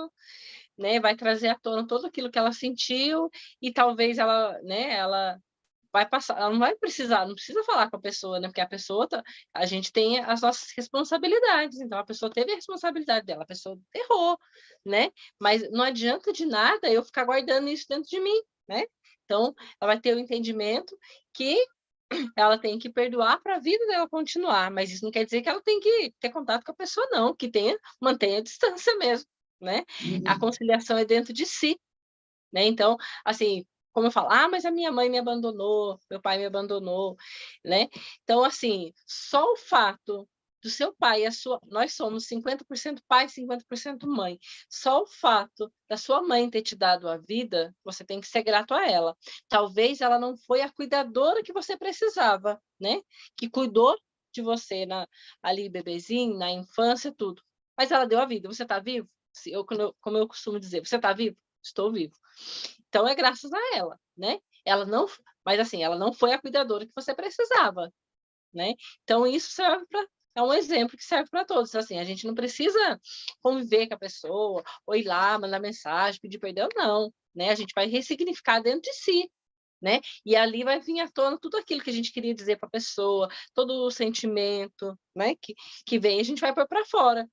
né? Vai trazer à tona tudo aquilo que ela sentiu e talvez ela, né? Ela vai passar, ela não vai precisar, não precisa falar com a pessoa, né? Porque a pessoa, a gente tem as nossas responsabilidades, então a pessoa teve a responsabilidade dela, a pessoa errou, né? Mas não adianta de nada eu ficar guardando isso dentro de mim, né? Então, ela vai ter o entendimento que ela tem que perdoar para a vida dela continuar, mas isso não quer dizer que ela tem que ter contato com a pessoa, não, que mantenha a distância mesmo, né? A E, conciliação é dentro de si, né? Então, assim, como eu falo, mas a minha mãe me abandonou, meu pai me abandonou, né? Então, assim, só o fato do seu pai e a sua, nós somos 50% pai, 50% mãe. Só o fato da sua mãe ter te dado a vida, você tem que ser grato a ela. Talvez ela não foi a cuidadora que você precisava, né? Que cuidou de você ali, bebezinho, na infância, tudo. Mas ela deu a vida. Você está vivo? Como eu costumo dizer, você está vivo? Estou vivo. Então é graças a ela, né? Ela não, mas assim, ela não foi a cuidadora que você precisava, né? Então isso serve para é um exemplo que serve para todos. Assim, a gente não precisa conviver com a pessoa, ou ir lá, mandar mensagem, pedir perdão, não, né? A gente vai ressignificar dentro de si, né? E ali vai vir à tona tudo aquilo que a gente queria dizer para a pessoa, todo o sentimento, né? Que vem, a gente vai pôr para fora.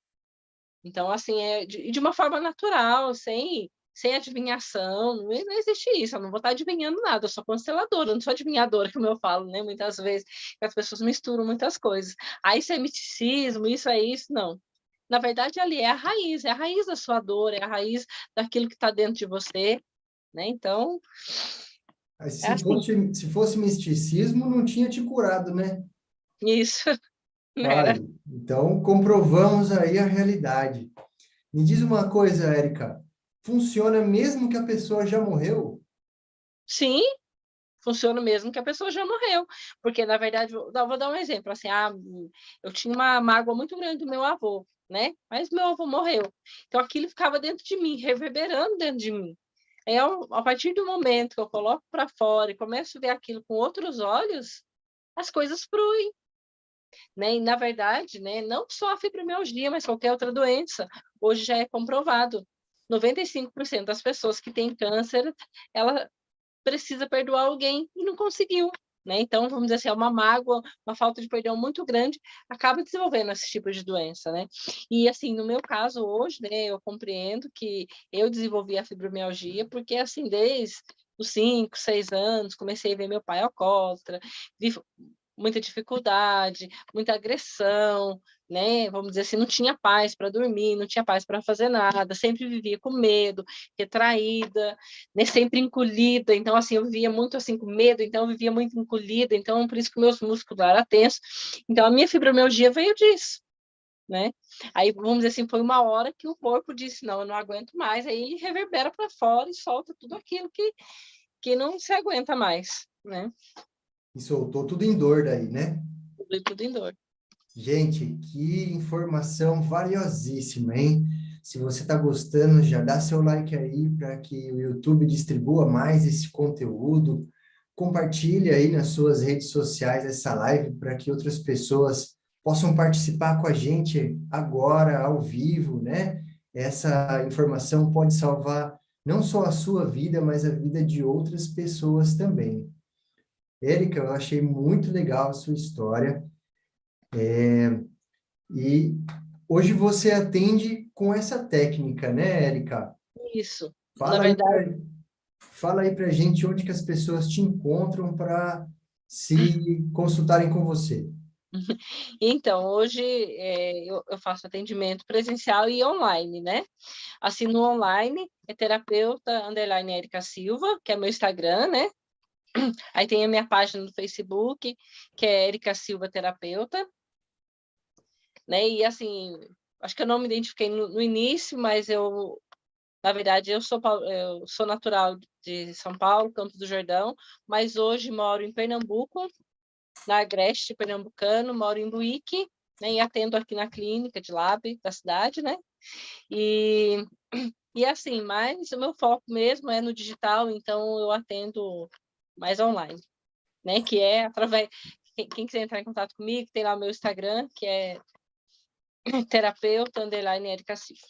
Então, assim, é de uma forma natural, sem adivinhação, não existe isso, eu não vou estar adivinhando nada, eu sou consteladora, eu não sou adivinhadora, como eu falo, né? Muitas vezes as pessoas misturam muitas coisas. Isso é misticismo, isso é isso, não. Na verdade, ali é a raiz da sua dor, é a raiz daquilo que está dentro de você, né? Então, é assim, se fosse misticismo, não tinha te curado, né? isso, era. Ai, então comprovamos aí a realidade. Me diz uma coisa, Érica, funciona mesmo que a pessoa já morreu? Sim, funciona mesmo que a pessoa já morreu. Porque, na verdade, vou dar um exemplo, assim, eu tinha uma mágoa muito grande do meu avô, né? Mas meu avô morreu. Então, aquilo ficava dentro de mim, reverberando dentro de mim. A partir do momento que eu coloco para fora e começo a ver aquilo com outros olhos, as coisas fluem, né? E, na verdade, né, não só a fibromialgia, mas qualquer outra doença, hoje já é comprovado. 95% das pessoas que têm câncer, ela precisa perdoar alguém e não conseguiu, né? Então, vamos dizer assim, é uma mágoa, uma falta de perdão muito grande, acaba desenvolvendo esse tipo de doença, né? E, assim, no meu caso hoje, né, eu compreendo que eu desenvolvi a fibromialgia porque, assim, desde os 5, 6 anos, comecei a ver meu pai alcoólatra, vi muita dificuldade, muita agressão, né? Vamos dizer assim, não tinha paz para dormir, não tinha paz para fazer nada, sempre vivia com medo, retraída, né? Sempre encolhida. Então, assim, eu vivia muito assim com medo, então eu vivia muito encolhida, então por isso que meus músculos eram tensos. Então, a minha fibromialgia veio disso, né? Aí, vamos dizer assim, foi uma hora que o corpo disse, não, eu não aguento mais, aí ele reverbera para fora e solta tudo aquilo que não se aguenta mais, né? E soltou tudo em dor daí, né? Tudo em dor. Gente, que informação valiosíssima, hein? Se você está gostando, já dá seu like aí para que o YouTube distribua mais esse conteúdo. Compartilhe aí nas suas redes sociais essa live para que outras pessoas possam participar com a gente agora, ao vivo, né? Essa informação pode salvar não só a sua vida, mas a vida de outras pessoas também. Érica, eu achei muito legal a sua história. E hoje você atende com essa técnica, né, Érica? Isso. Na Fala aí verdade, para fala aí para gente onde que as pessoas te encontram para se consultarem com você. então, hoje eu faço atendimento presencial e online, né? Assim, no online é terapeuta, underline Érica Silva, que é meu Instagram, né? Aí tem a minha página no Facebook, que é Érica Silva Terapeuta. né? E assim, acho que eu não me identifiquei no início, mas na verdade, eu sou natural de São Paulo, Campos do Jordão, mas hoje moro em Pernambuco, na Agreste pernambucano, moro em Buíque, né, e atendo aqui na clínica de lab da cidade, né? E assim, mas o meu foco mesmo é no digital, então eu atendo mais online, né? Que é através quem quiser entrar em contato comigo, tem lá o meu Instagram, que é terapeuta_Erika Silva.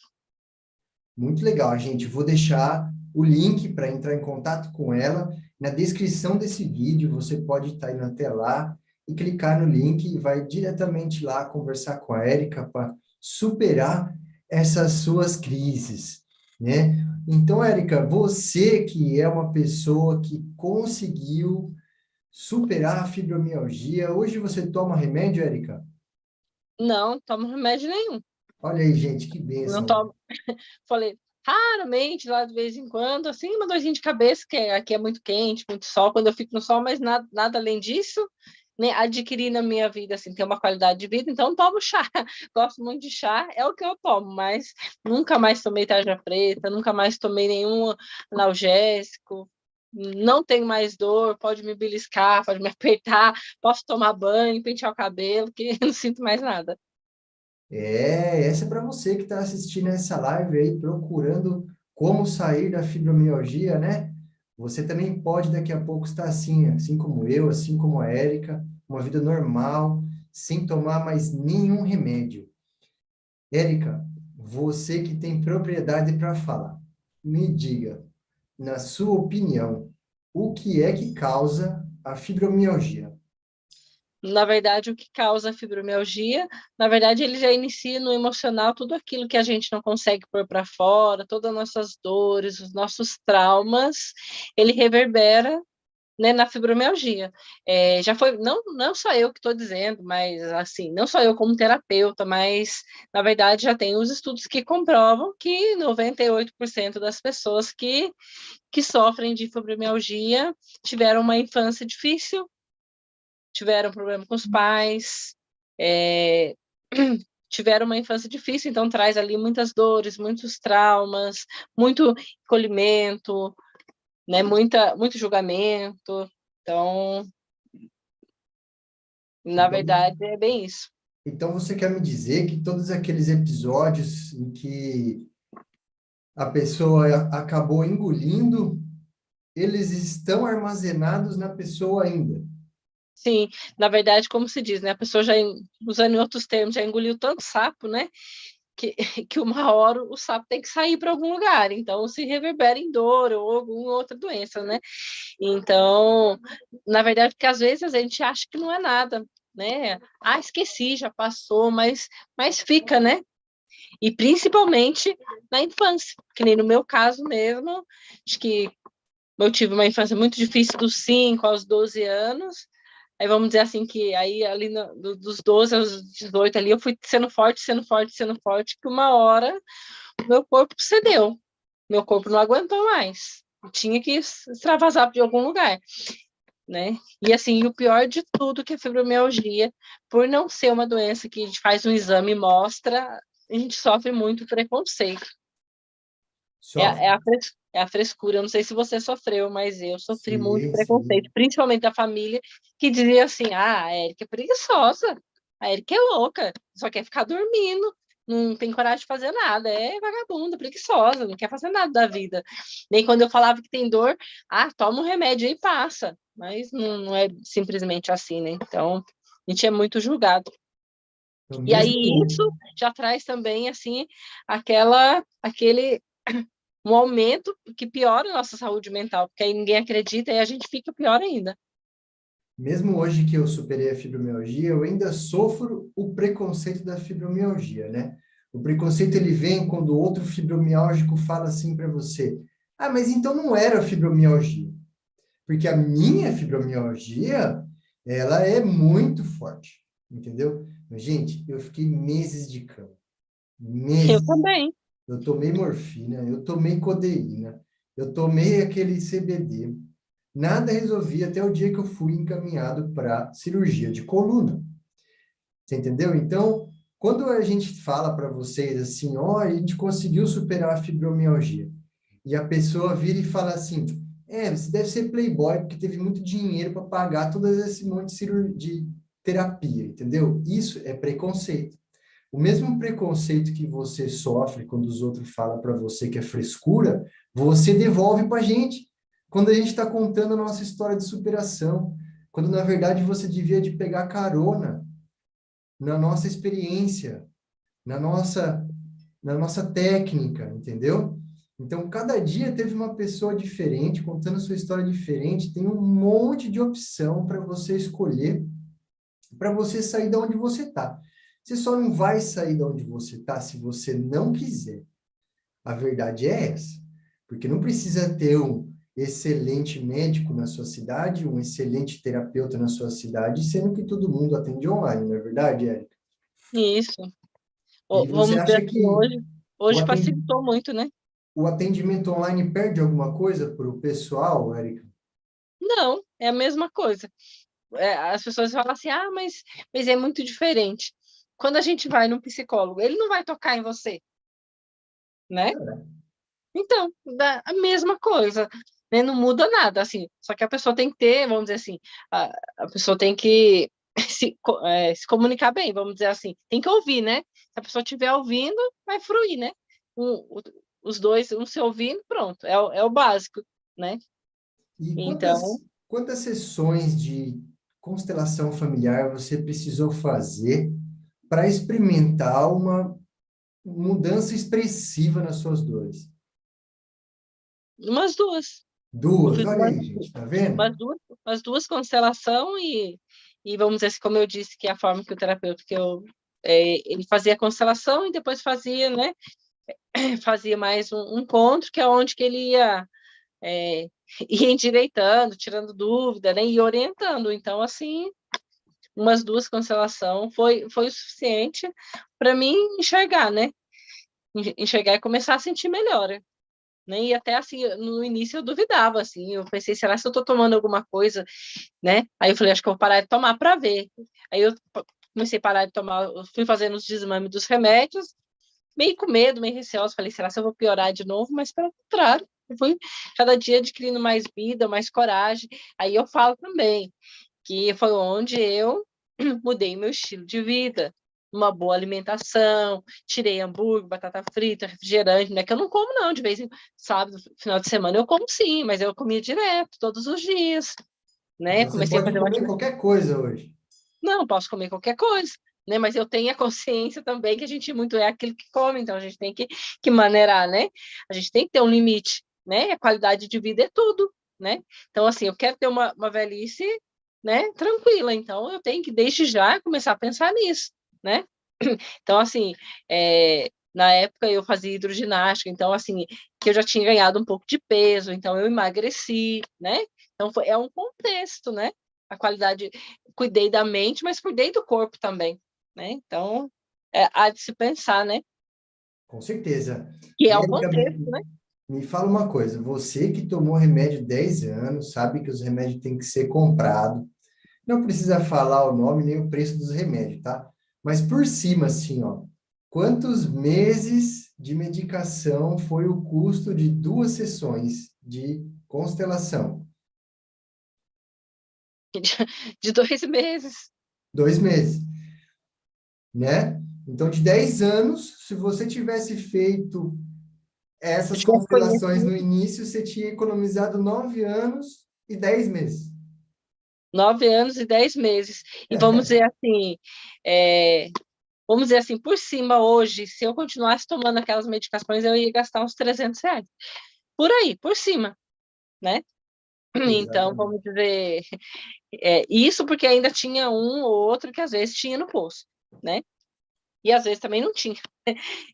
Muito legal, gente. Vou deixar o link para entrar em contato com ela na descrição desse vídeo. Você pode estar indo até lá e clicar no link e vai diretamente lá conversar com a Érica para superar essas suas crises, né? Então, Érica, você que é uma pessoa que conseguiu superar a fibromialgia, hoje você toma remédio, Érica? Não tomo remédio nenhum. Olha aí, gente, que Não bênção. tomo. Falei, raramente, lá de vez em quando, assim, uma dorzinha de cabeça, que aqui é muito quente, muito sol, quando eu fico no sol, mas nada além disso, né, adquiri na minha vida, assim, ter uma qualidade de vida, então tomo chá, gosto muito de chá, é o que eu tomo, mas nunca mais tomei tarja preta, nunca mais tomei nenhum analgésico, não tenho mais dor, pode me beliscar, pode me apertar, posso tomar banho, pentear o cabelo, que não sinto mais nada. Essa é para você que está assistindo essa live aí, procurando como sair da fibromialgia, né? Você também pode daqui a pouco estar assim como eu, assim como a Érica, uma vida normal, sem tomar mais nenhum remédio. Érica, você que tem propriedade para falar, me diga, na sua opinião, o que é que causa a fibromialgia? Na verdade, o que causa a fibromialgia, na verdade, ele já inicia no emocional tudo aquilo que a gente não consegue pôr para fora, todas as nossas dores, os nossos traumas, ele reverbera, né, na fibromialgia. Já foi, não só eu que estou dizendo, mas assim, não só eu como terapeuta, mas na verdade já tem os estudos que comprovam que 98% das pessoas que sofrem de fibromialgia tiveram uma infância difícil, tiveram problema com os pais, é, tiveram uma infância difícil, então traz ali muitas dores, muitos traumas, muito encolhimento, né, muito julgamento. Então, na Então, verdade, é bem isso. então você quer me dizer que todos aqueles episódios em que a pessoa acabou engolindo, eles estão armazenados na pessoa ainda. Sim, na verdade, como se diz, né? A pessoa já, usando em outros termos, já engoliu tanto sapo, né? Que, que uma hora o sapo tem que sair para algum lugar, então se reverbera em dor ou alguma outra doença, né? Então, na verdade, porque às vezes a gente acha que não é nada, né? Ah, esqueci, já passou, mas fica, né? E principalmente na infância, que nem no meu caso mesmo, acho que eu tive uma infância muito difícil dos 5 aos 12 anos, aí vamos dizer assim que aí ali dos 12 aos 18 ali eu fui sendo forte, sendo forte, sendo forte, que uma hora o meu corpo cedeu, meu corpo não aguentou mais, tinha que extravasar de algum lugar, né? E assim, o pior de tudo que a fibromialgia, por não ser uma doença que a gente faz um exame e mostra, a gente sofre muito preconceito. Sofre. É a frescura. Eu não sei se você sofreu, mas eu sofri muito Sim, preconceito, sim. principalmente da família, que dizia assim: ah, a Érica é preguiçosa, a Érica é louca, só quer ficar dormindo, não tem coragem de fazer nada, é vagabunda, preguiçosa, não quer fazer nada da vida. Nem quando eu falava que tem dor, ah, toma um remédio e passa. Mas não é simplesmente assim, né? Então, a gente é muito julgado. No E aí mesmo, isso já traz também, assim, aquele um aumento que piora a nossa saúde mental, porque aí ninguém acredita e a gente fica pior ainda. mesmo hoje que eu superei a fibromialgia, eu ainda sofro o preconceito da fibromialgia, né? O preconceito ele vem quando outro fibromialgico fala assim para você: "Ah, mas então não era fibromialgia". Porque a minha fibromialgia, ela é muito forte, entendeu? Mas, gente, eu fiquei meses de cama, Eu meses. também. Eu tomei morfina, eu tomei codeína, eu tomei aquele CBD. Nada resolvia até o dia que eu fui encaminhado para cirurgia de coluna. Você entendeu? Então, quando a gente fala para vocês assim, ó, a gente conseguiu superar a fibromialgia, e a pessoa vira e fala assim, você deve ser playboy, porque teve muito dinheiro para pagar todo esse monte de terapia, entendeu? Isso é preconceito. O mesmo preconceito que você sofre quando os outros falam para você que é frescura, você devolve para a gente quando a gente está contando a nossa história de superação, quando na verdade você devia de pegar carona na nossa experiência, na nossa, na nossa técnica, entendeu? Então, cada dia teve uma pessoa diferente, contando sua história diferente, tem um monte de opção para você escolher, para você sair da onde você está. Você só não vai sair da onde você está se você não quiser. A verdade é essa. Porque não precisa ter um excelente médico na sua cidade, um excelente terapeuta na sua cidade, sendo que todo mundo atende online, não é verdade, Érica? Isso. E você Vamos dizer acha assim, que o hoje aten- facilitou muito, né? o atendimento online perde alguma coisa para o pessoal, Érica? Não, é a mesma coisa. As pessoas falam assim, mas é muito diferente. Quando a gente vai num psicólogo, ele não vai tocar em você, né? Então, dá a mesma coisa, né? Não muda nada, assim. Só que a pessoa tem que ter, vamos dizer assim, a pessoa tem que se comunicar bem, vamos dizer assim. Tem que ouvir, né? Se a pessoa estiver ouvindo, vai fluir, né? Os dois, um se ouvindo, pronto, é o básico, né? E Então, quantas sessões de constelação familiar você precisou fazer para experimentar uma mudança expressiva nas suas dores? umas duas. Eu Duas, fiz olha aí, gente, tá vendo? umas duas constelação e vamos dizer assim, como eu disse, que é a forma que o terapeuta ele fazia a constelação e depois fazia, né? Fazia mais um encontro, que é onde que ele é, ia endireitando, tirando dúvida, né? E orientando. Então, assim, umas duas constelação foi o suficiente para mim enxergar, né? Enxergar e começar a sentir melhor, né? E até assim, no início eu duvidava, assim, eu pensei, será que eu estou tomando alguma coisa, né? Aí eu falei, acho que eu vou parar de tomar para ver. Aí eu comecei a parar de tomar, eu fui fazendo os desmames dos remédios, meio com medo, meio receosa, falei, será que eu vou piorar de novo? Mas pelo contrário, eu fui cada dia adquirindo mais vida, mais coragem. Aí eu falo também que foi onde eu mudei meu estilo de vida, uma boa alimentação, tirei hambúrguer, batata frita, refrigerante, não é que eu não como não, de vez em sábado, final de semana eu como sim, mas eu comia direto, todos os dias, né? Então você Comecei a pode fazer uma comer atividade. qualquer coisa hoje. Não, posso comer qualquer coisa, né? Mas eu tenho a consciência também que a gente muito é aquilo que come, então a gente tem que maneirar, né? A gente tem que ter um limite, né? A qualidade de vida é tudo, né? Então, assim, eu quero ter uma velhice, né, tranquila, então eu tenho que, desde já, começar a pensar nisso, né? Então, assim, na época eu fazia hidroginástica, então, assim, que eu já tinha ganhado um pouco de peso, então eu emagreci, né? Então, é um contexto, né? A qualidade, cuidei da mente, mas cuidei do corpo também, né? Então, há de se pensar, né? Com certeza. Que E é o Érica, contexto, né? me fala uma coisa, você que tomou remédio 10 anos, sabe que os remédios têm que ser comprados. Não precisa falar o nome nem o preço dos remédios, tá? Mas por cima, assim, ó, quantos meses de medicação foi o custo de 2 sessões de constelação? De 2 meses. 2 meses, né? Então, de 10 anos, se você tivesse feito Se eu essas tivesse constelações no conhecido, início, você tinha economizado 9 anos e 10 meses. 9 anos e 10 meses. E é, vamos dizer assim, por cima hoje, se eu continuasse tomando aquelas medicações, eu ia gastar uns R$ 300. Por aí, por cima, né? Então, Exatamente. vamos dizer, isso porque ainda tinha um ou outro que às vezes tinha no posto, né? E às vezes também não tinha.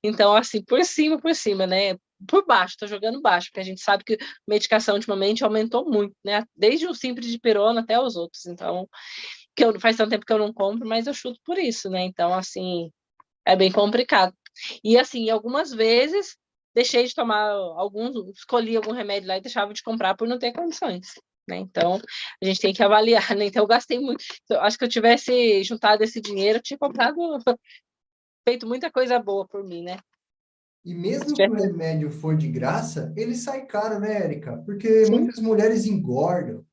Então, assim, por cima, né? Por baixo, tô jogando baixo, porque a gente sabe que a medicação ultimamente aumentou muito, né? Desde o simples de pirona até os outros. Então, faz tanto tempo que eu não compro, mas eu chuto por isso, né? Então, assim, é bem complicado. E assim, algumas vezes deixei de tomar escolhi algum remédio lá e deixava de comprar por não ter condições, né? Então, a gente tem que avaliar, né? Então, eu gastei muito. Eu acho que eu tivesse juntado esse dinheiro, eu tinha comprado, feito muita coisa boa por mim, né? E mesmo que o remédio for de graça, ele sai caro, né, Érica? Porque Sim, muitas mulheres engordam,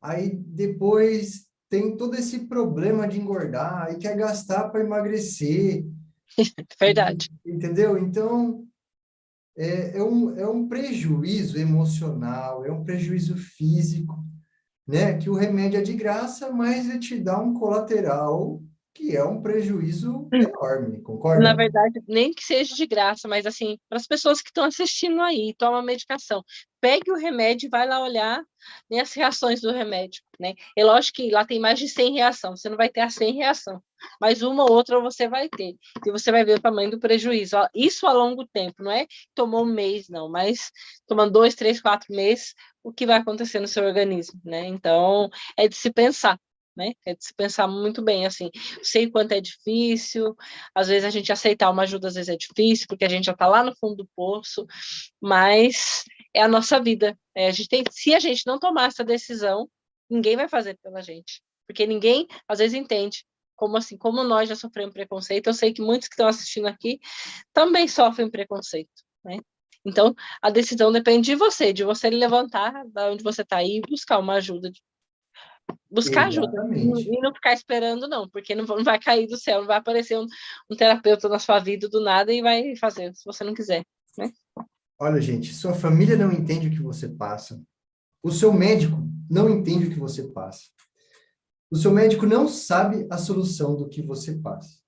aí depois tem todo esse problema de engordar, aí quer gastar para emagrecer, verdade. entendeu? Então, é um prejuízo emocional, é um prejuízo físico, né? Que o remédio é de graça, mas ele te dá um colateral que é um prejuízo enorme, Na concorda? verdade, nem que seja de graça, mas assim, para as pessoas que estão assistindo aí, toma medicação, pegue o remédio e vai lá olhar, né, as reações do remédio, né? É lógico que lá tem mais de 100 reações, você não vai ter a 100 reação, mas uma ou outra você vai ter, e você vai ver o tamanho do prejuízo. Ó, isso a longo tempo, não é que tomou um mês, não, mas tomando 2, 3, 4 meses, o que vai acontecer no seu organismo, né? Então, é de se pensar. Né? É de se pensar muito bem, assim, sei quanto é difícil, às vezes a gente aceitar uma ajuda, às vezes é difícil, porque a gente já está lá no fundo do poço, mas é a nossa vida. A gente tem, se a gente não tomar essa decisão, ninguém vai fazer pela gente. Porque ninguém, às vezes, entende. Como assim, como nós já sofremos preconceito, eu sei que muitos que estão assistindo aqui também sofrem preconceito, né? Então, a decisão depende de você levantar da onde você está e buscar uma ajuda, buscar ajuda Exatamente. e não ficar esperando, não, porque não vai cair do céu, não vai aparecer um terapeuta na sua vida do nada e vai fazer, se você não quiser, né? Olha, gente, sua família não entende o que você passa. O seu médico não entende o que você passa. O seu médico não sabe a solução do que você passa.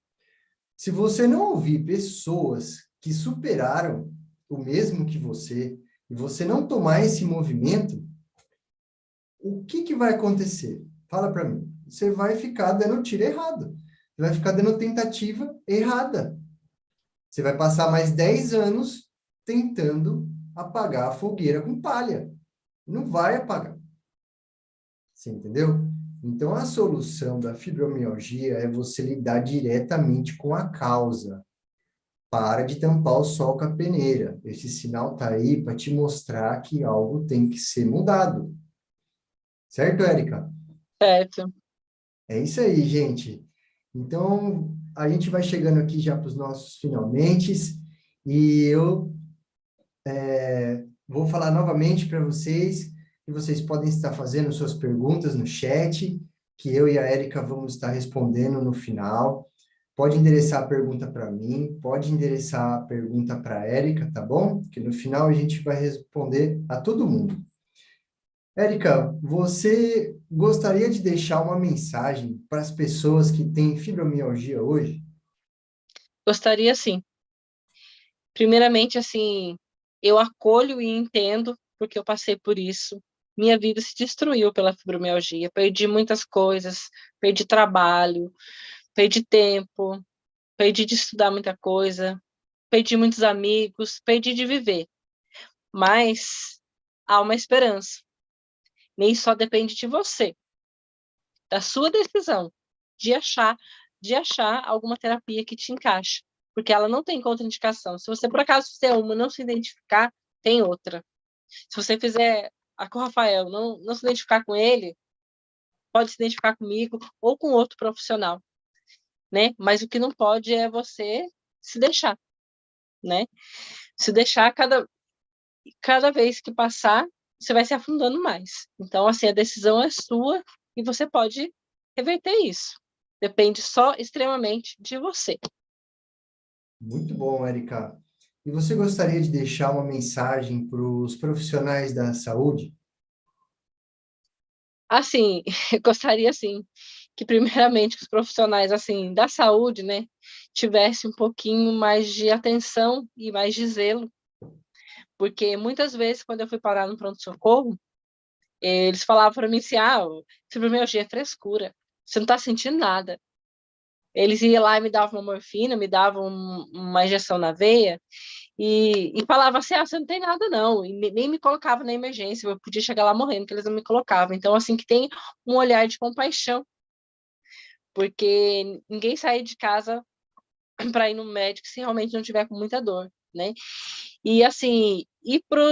Se você não ouvir pessoas que superaram o mesmo que você, e você não tomar esse movimento, o que que vai acontecer? Fala para mim. Você vai ficar dando tiro errado. Você vai ficar dando tentativa errada. Você vai passar mais 10 anos tentando apagar a fogueira com palha. Não vai apagar. Você entendeu? Então, a solução da fibromialgia é você lidar diretamente com a causa. Para de tampar o sol com a peneira. Esse sinal está aí para te mostrar que algo tem que ser mudado. Certo, Érica? Certo. É isso aí, gente. Então, a gente vai chegando aqui já para os nossos finalmente, e eu vou falar novamente para vocês que vocês podem estar fazendo suas perguntas no chat, que eu e a Érica vamos estar respondendo no final. Pode endereçar a pergunta para mim, pode endereçar a pergunta para a Érica, tá bom? Que no final a gente vai responder a todo mundo. Érica, você gostaria de deixar uma mensagem para as pessoas que têm fibromialgia hoje? Gostaria, sim. Primeiramente, assim, eu acolho e entendo, porque eu passei por isso. Minha vida se destruiu pela fibromialgia. Perdi muitas coisas, perdi trabalho, perdi tempo, perdi de estudar muita coisa, perdi muitos amigos, perdi de viver. Mas há uma esperança. Nem só depende de você, da sua decisão de achar, de achar alguma terapia que te encaixe, porque ela não tem contraindicação. Se você por acaso fizer uma e não se identificar, tem outra. Se você fizer a com o Rafael, não se identificar com ele, pode se identificar comigo ou com outro profissional, né? Mas o que não pode é você se deixar, né? Se deixar cada vez que passar, você vai se afundando mais. Então, assim, a decisão é sua e você pode reverter isso. Depende só extremamente de você. Muito bom, Érica. E você gostaria de deixar uma mensagem para os profissionais da saúde? Assim, eu gostaria, assim, que primeiramente os profissionais, assim, da saúde, né, tivessem um pouquinho mais de atenção e mais de zelo, porque muitas vezes, quando eu fui parar no pronto-socorro, eles falavam para mim assim, fibromialgia é frescura, você não está sentindo nada. Eles iam lá e me davam uma morfina, me davam uma injeção na veia e falavam assim, você não tem nada não, e nem me colocava na emergência, eu podia chegar lá morrendo, que eles não me colocavam. Então, assim, que tem um olhar de compaixão, porque ninguém sai de casa para ir no médico se realmente não tiver com muita dor, né? E, assim, e para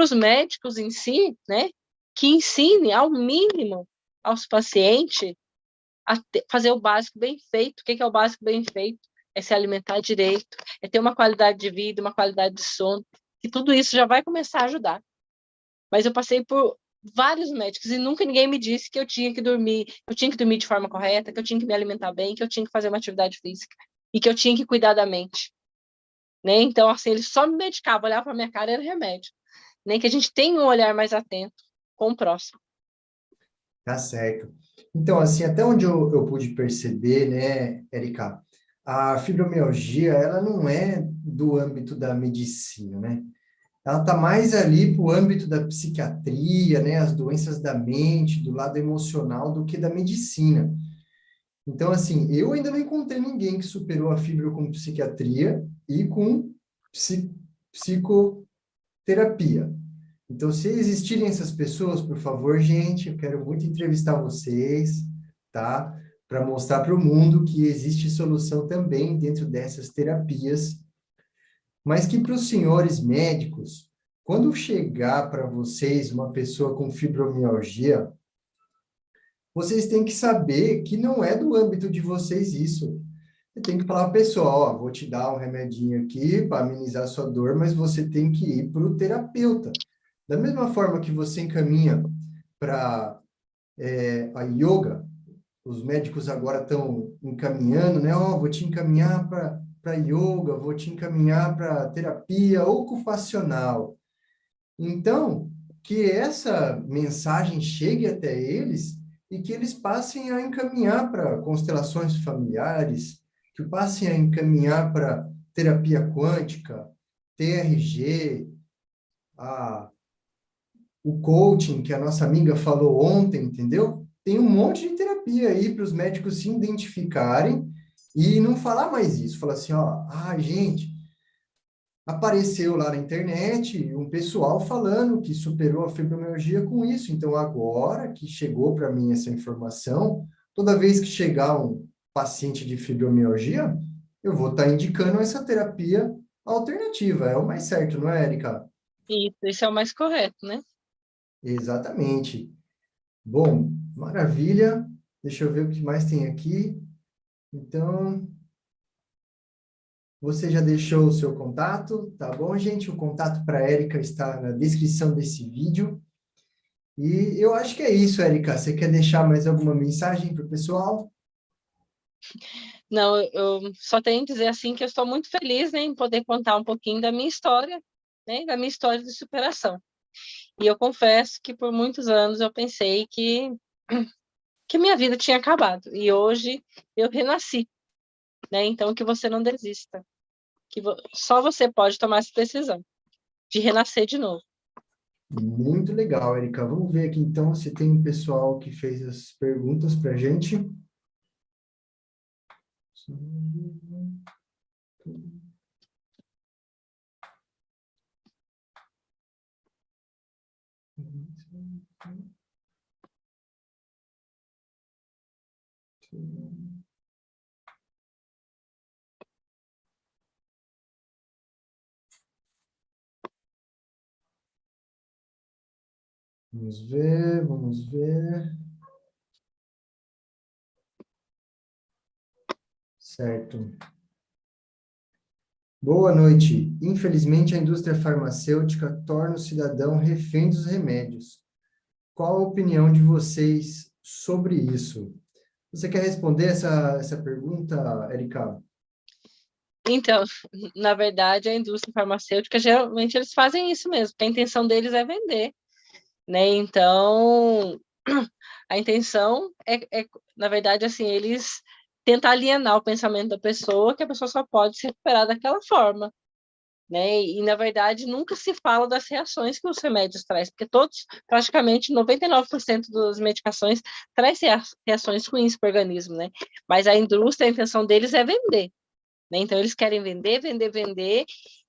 os médicos em si, né, que ensine ao mínimo aos pacientes a fazer o básico bem feito. O que é o básico bem feito? é se alimentar direito, é ter uma qualidade de vida, uma qualidade de sono, que tudo isso já vai começar a ajudar. Mas eu passei por vários médicos e nunca ninguém me disse que eu tinha que dormir de forma correta, que eu tinha que me alimentar bem, que eu tinha que fazer uma atividade física e que eu tinha que cuidar da mente, né? Então, assim, eles só me medicavam, olhavam para minha cara e era remédio. Nem que a gente tenha um olhar mais atento com o próximo. Tá certo. Então, assim, até onde eu pude perceber, né, Erika, a fibromialgia, ela não é do âmbito da medicina, né? Ela está mais ali para o âmbito da psiquiatria, né, as doenças da mente, do lado emocional, do que da medicina. Então, assim, eu ainda não encontrei ninguém que superou a fibro com psiquiatria e com psicoterapia. Então, se existirem essas pessoas, por favor, gente, eu quero muito entrevistar vocês, tá? Para mostrar para o mundo que existe solução também dentro dessas terapias, mas que para os senhores médicos, quando chegar para vocês uma pessoa com fibromialgia, vocês têm que saber que não é do âmbito de vocês isso. Você tem que falar, pessoal, ó, vou te dar um remedinho aqui para amenizar a sua dor, mas você tem que ir para o terapeuta. Da mesma forma que você encaminha para a yoga, os médicos agora estão encaminhando, né? Ó, vou te encaminhar para yoga, vou te encaminhar para terapia ocupacional. Então, que essa mensagem chegue até eles e que eles passem a encaminhar para constelações familiares, que passem a encaminhar para terapia quântica, TRG, a o coaching que a nossa amiga falou ontem, entendeu? Tem um monte de terapia aí para os médicos se identificarem e não falar mais isso. Falar assim, ó, gente, apareceu lá na internet um pessoal falando que superou a fibromialgia com isso. Então, agora que chegou para mim essa informação, toda vez que chegar um paciente de fibromialgia, eu vou estar indicando essa terapia alternativa. É o mais certo, não é, Erika? Isso é o mais correto, né? Exatamente. Bom, maravilha. Deixa eu ver o que mais tem aqui. Então, você já deixou o seu contato, tá bom, gente? O contato para a Érica está na descrição desse vídeo. E eu acho que é isso, Érica. Você quer deixar mais alguma mensagem para o pessoal? Não, eu só tenho que dizer assim que eu estou muito feliz, né, em poder contar um pouquinho da minha história, né, da minha história de superação. E eu confesso que por muitos anos eu pensei que minha vida tinha acabado. E hoje eu renasci, né? Então que você não desista, que só você pode tomar essa decisão de renascer de novo. Muito legal, Érica. Vamos ver aqui então se tem um pessoal que fez as perguntas para a gente. Vamos ver, vamos ver. Certo. Boa noite. Infelizmente, a indústria farmacêutica torna o cidadão refém dos remédios. Qual a opinião de vocês sobre isso? Você quer responder essa pergunta, Erika? Então, na verdade, a indústria farmacêutica, geralmente, eles fazem isso mesmo, porque a intenção deles é vender, né? Então, a intenção na verdade, assim, eles tentam alienar o pensamento da pessoa, que a pessoa só pode se recuperar daquela forma, né? E, na verdade, nunca se fala das reações que os remédios trazem, porque todos, praticamente 99% das medicações traz reações ruins para o organismo, né? Mas a indústria, a intenção deles é vender, né? Então, eles querem vender, vender, vender.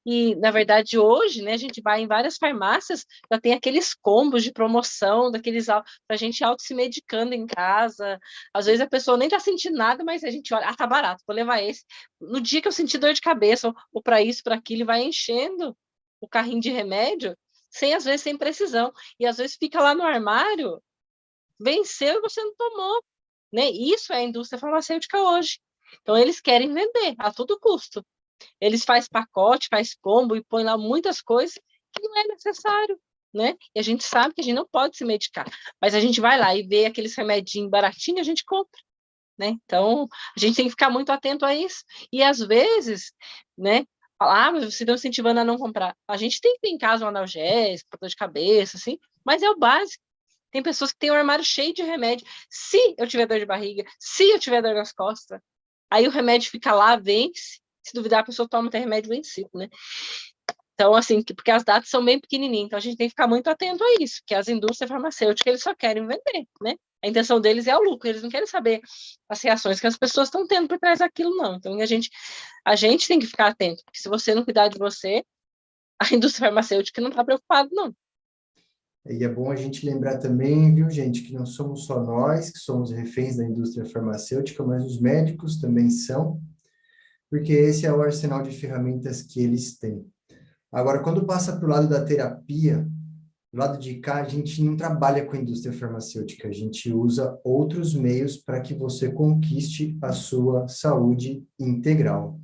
E, na verdade, hoje, né, a gente vai em várias farmácias, já tem aqueles combos de promoção, daqueles para a gente auto se medicando em casa. Às vezes a pessoa nem está sentindo nada, mas a gente olha, tá barato, vou levar esse. No dia que eu senti dor de cabeça, ou para isso, para aquilo, vai enchendo o carrinho de remédio, às vezes sem precisão. E às vezes fica lá no armário, venceu e você não tomou. Né? Isso é a indústria farmacêutica hoje. Então, eles querem vender a todo custo. Eles fazem pacote, faz combo e põe lá muitas coisas que não é necessário, né? E a gente sabe que a gente não pode se medicar, mas a gente vai lá e vê aqueles remedinhos baratinhos, a gente compra, né? Então, a gente tem que ficar muito atento a isso. E às vezes, né? Falar, mas vocês estão incentivando a não comprar. A gente tem que ter em casa um analgésico, dor de cabeça, assim, mas é o básico. Tem pessoas que têm um armário cheio de remédio. Se eu tiver dor de barriga, se eu tiver dor nas costas, aí o remédio fica lá, vence. Se duvidar, a pessoa toma até remédio vencido, né? Então, assim, porque as datas são bem pequenininhas, então a gente tem que ficar muito atento a isso, que as indústrias farmacêuticas, eles só querem vender, né? A intenção deles é o lucro, eles não querem saber as reações que as pessoas estão tendo por trás daquilo, não. Então, a gente tem que ficar atento, porque se você não cuidar de você, a indústria farmacêutica não está preocupada, não. E é bom a gente lembrar também, viu, gente, que não somos só nós que somos reféns da indústria farmacêutica, mas os médicos também são, porque esse é o arsenal de ferramentas que eles têm. Agora, quando passa para o lado da terapia, do lado de cá, a gente não trabalha com a indústria farmacêutica, a gente usa outros meios para que você conquiste a sua saúde integral.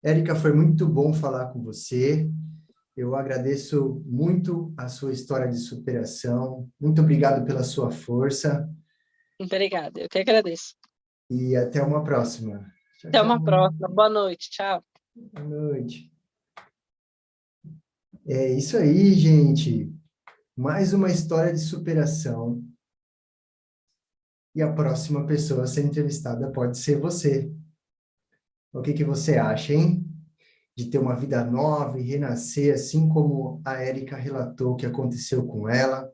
Érica, foi muito bom falar com você. Eu agradeço muito a sua história de superação. Muito obrigado pela sua força Obrigada, eu que agradeço. e até uma próxima. Tchau, Até uma tchau. próxima. Boa noite. Tchau. Boa noite. É isso aí, gente. Mais uma história de superação. E a próxima pessoa a ser entrevistada pode ser você. O que que você acha, hein? De ter uma vida nova e renascer, assim como a Érica relatou que aconteceu com ela,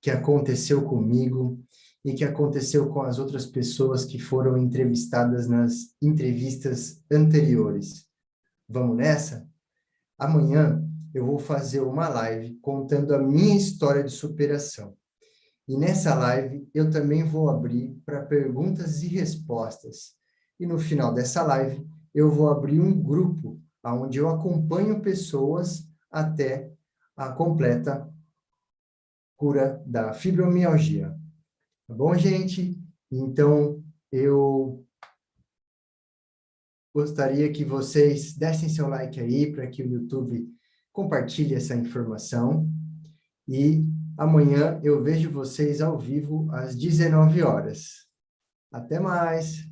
que aconteceu comigo e que aconteceu com as outras pessoas que foram entrevistadas nas entrevistas anteriores. Vamos nessa? Amanhã eu vou fazer uma live contando a minha história de superação. E nessa live eu também vou abrir para perguntas e respostas. E no final dessa live eu vou abrir um grupo onde eu acompanho pessoas até a completa cura da fibromialgia. Tá bom, gente? Então, eu gostaria que vocês dessem seu like aí para que o YouTube compartilhe essa informação. E amanhã eu vejo vocês ao vivo às 19 horas. Até mais!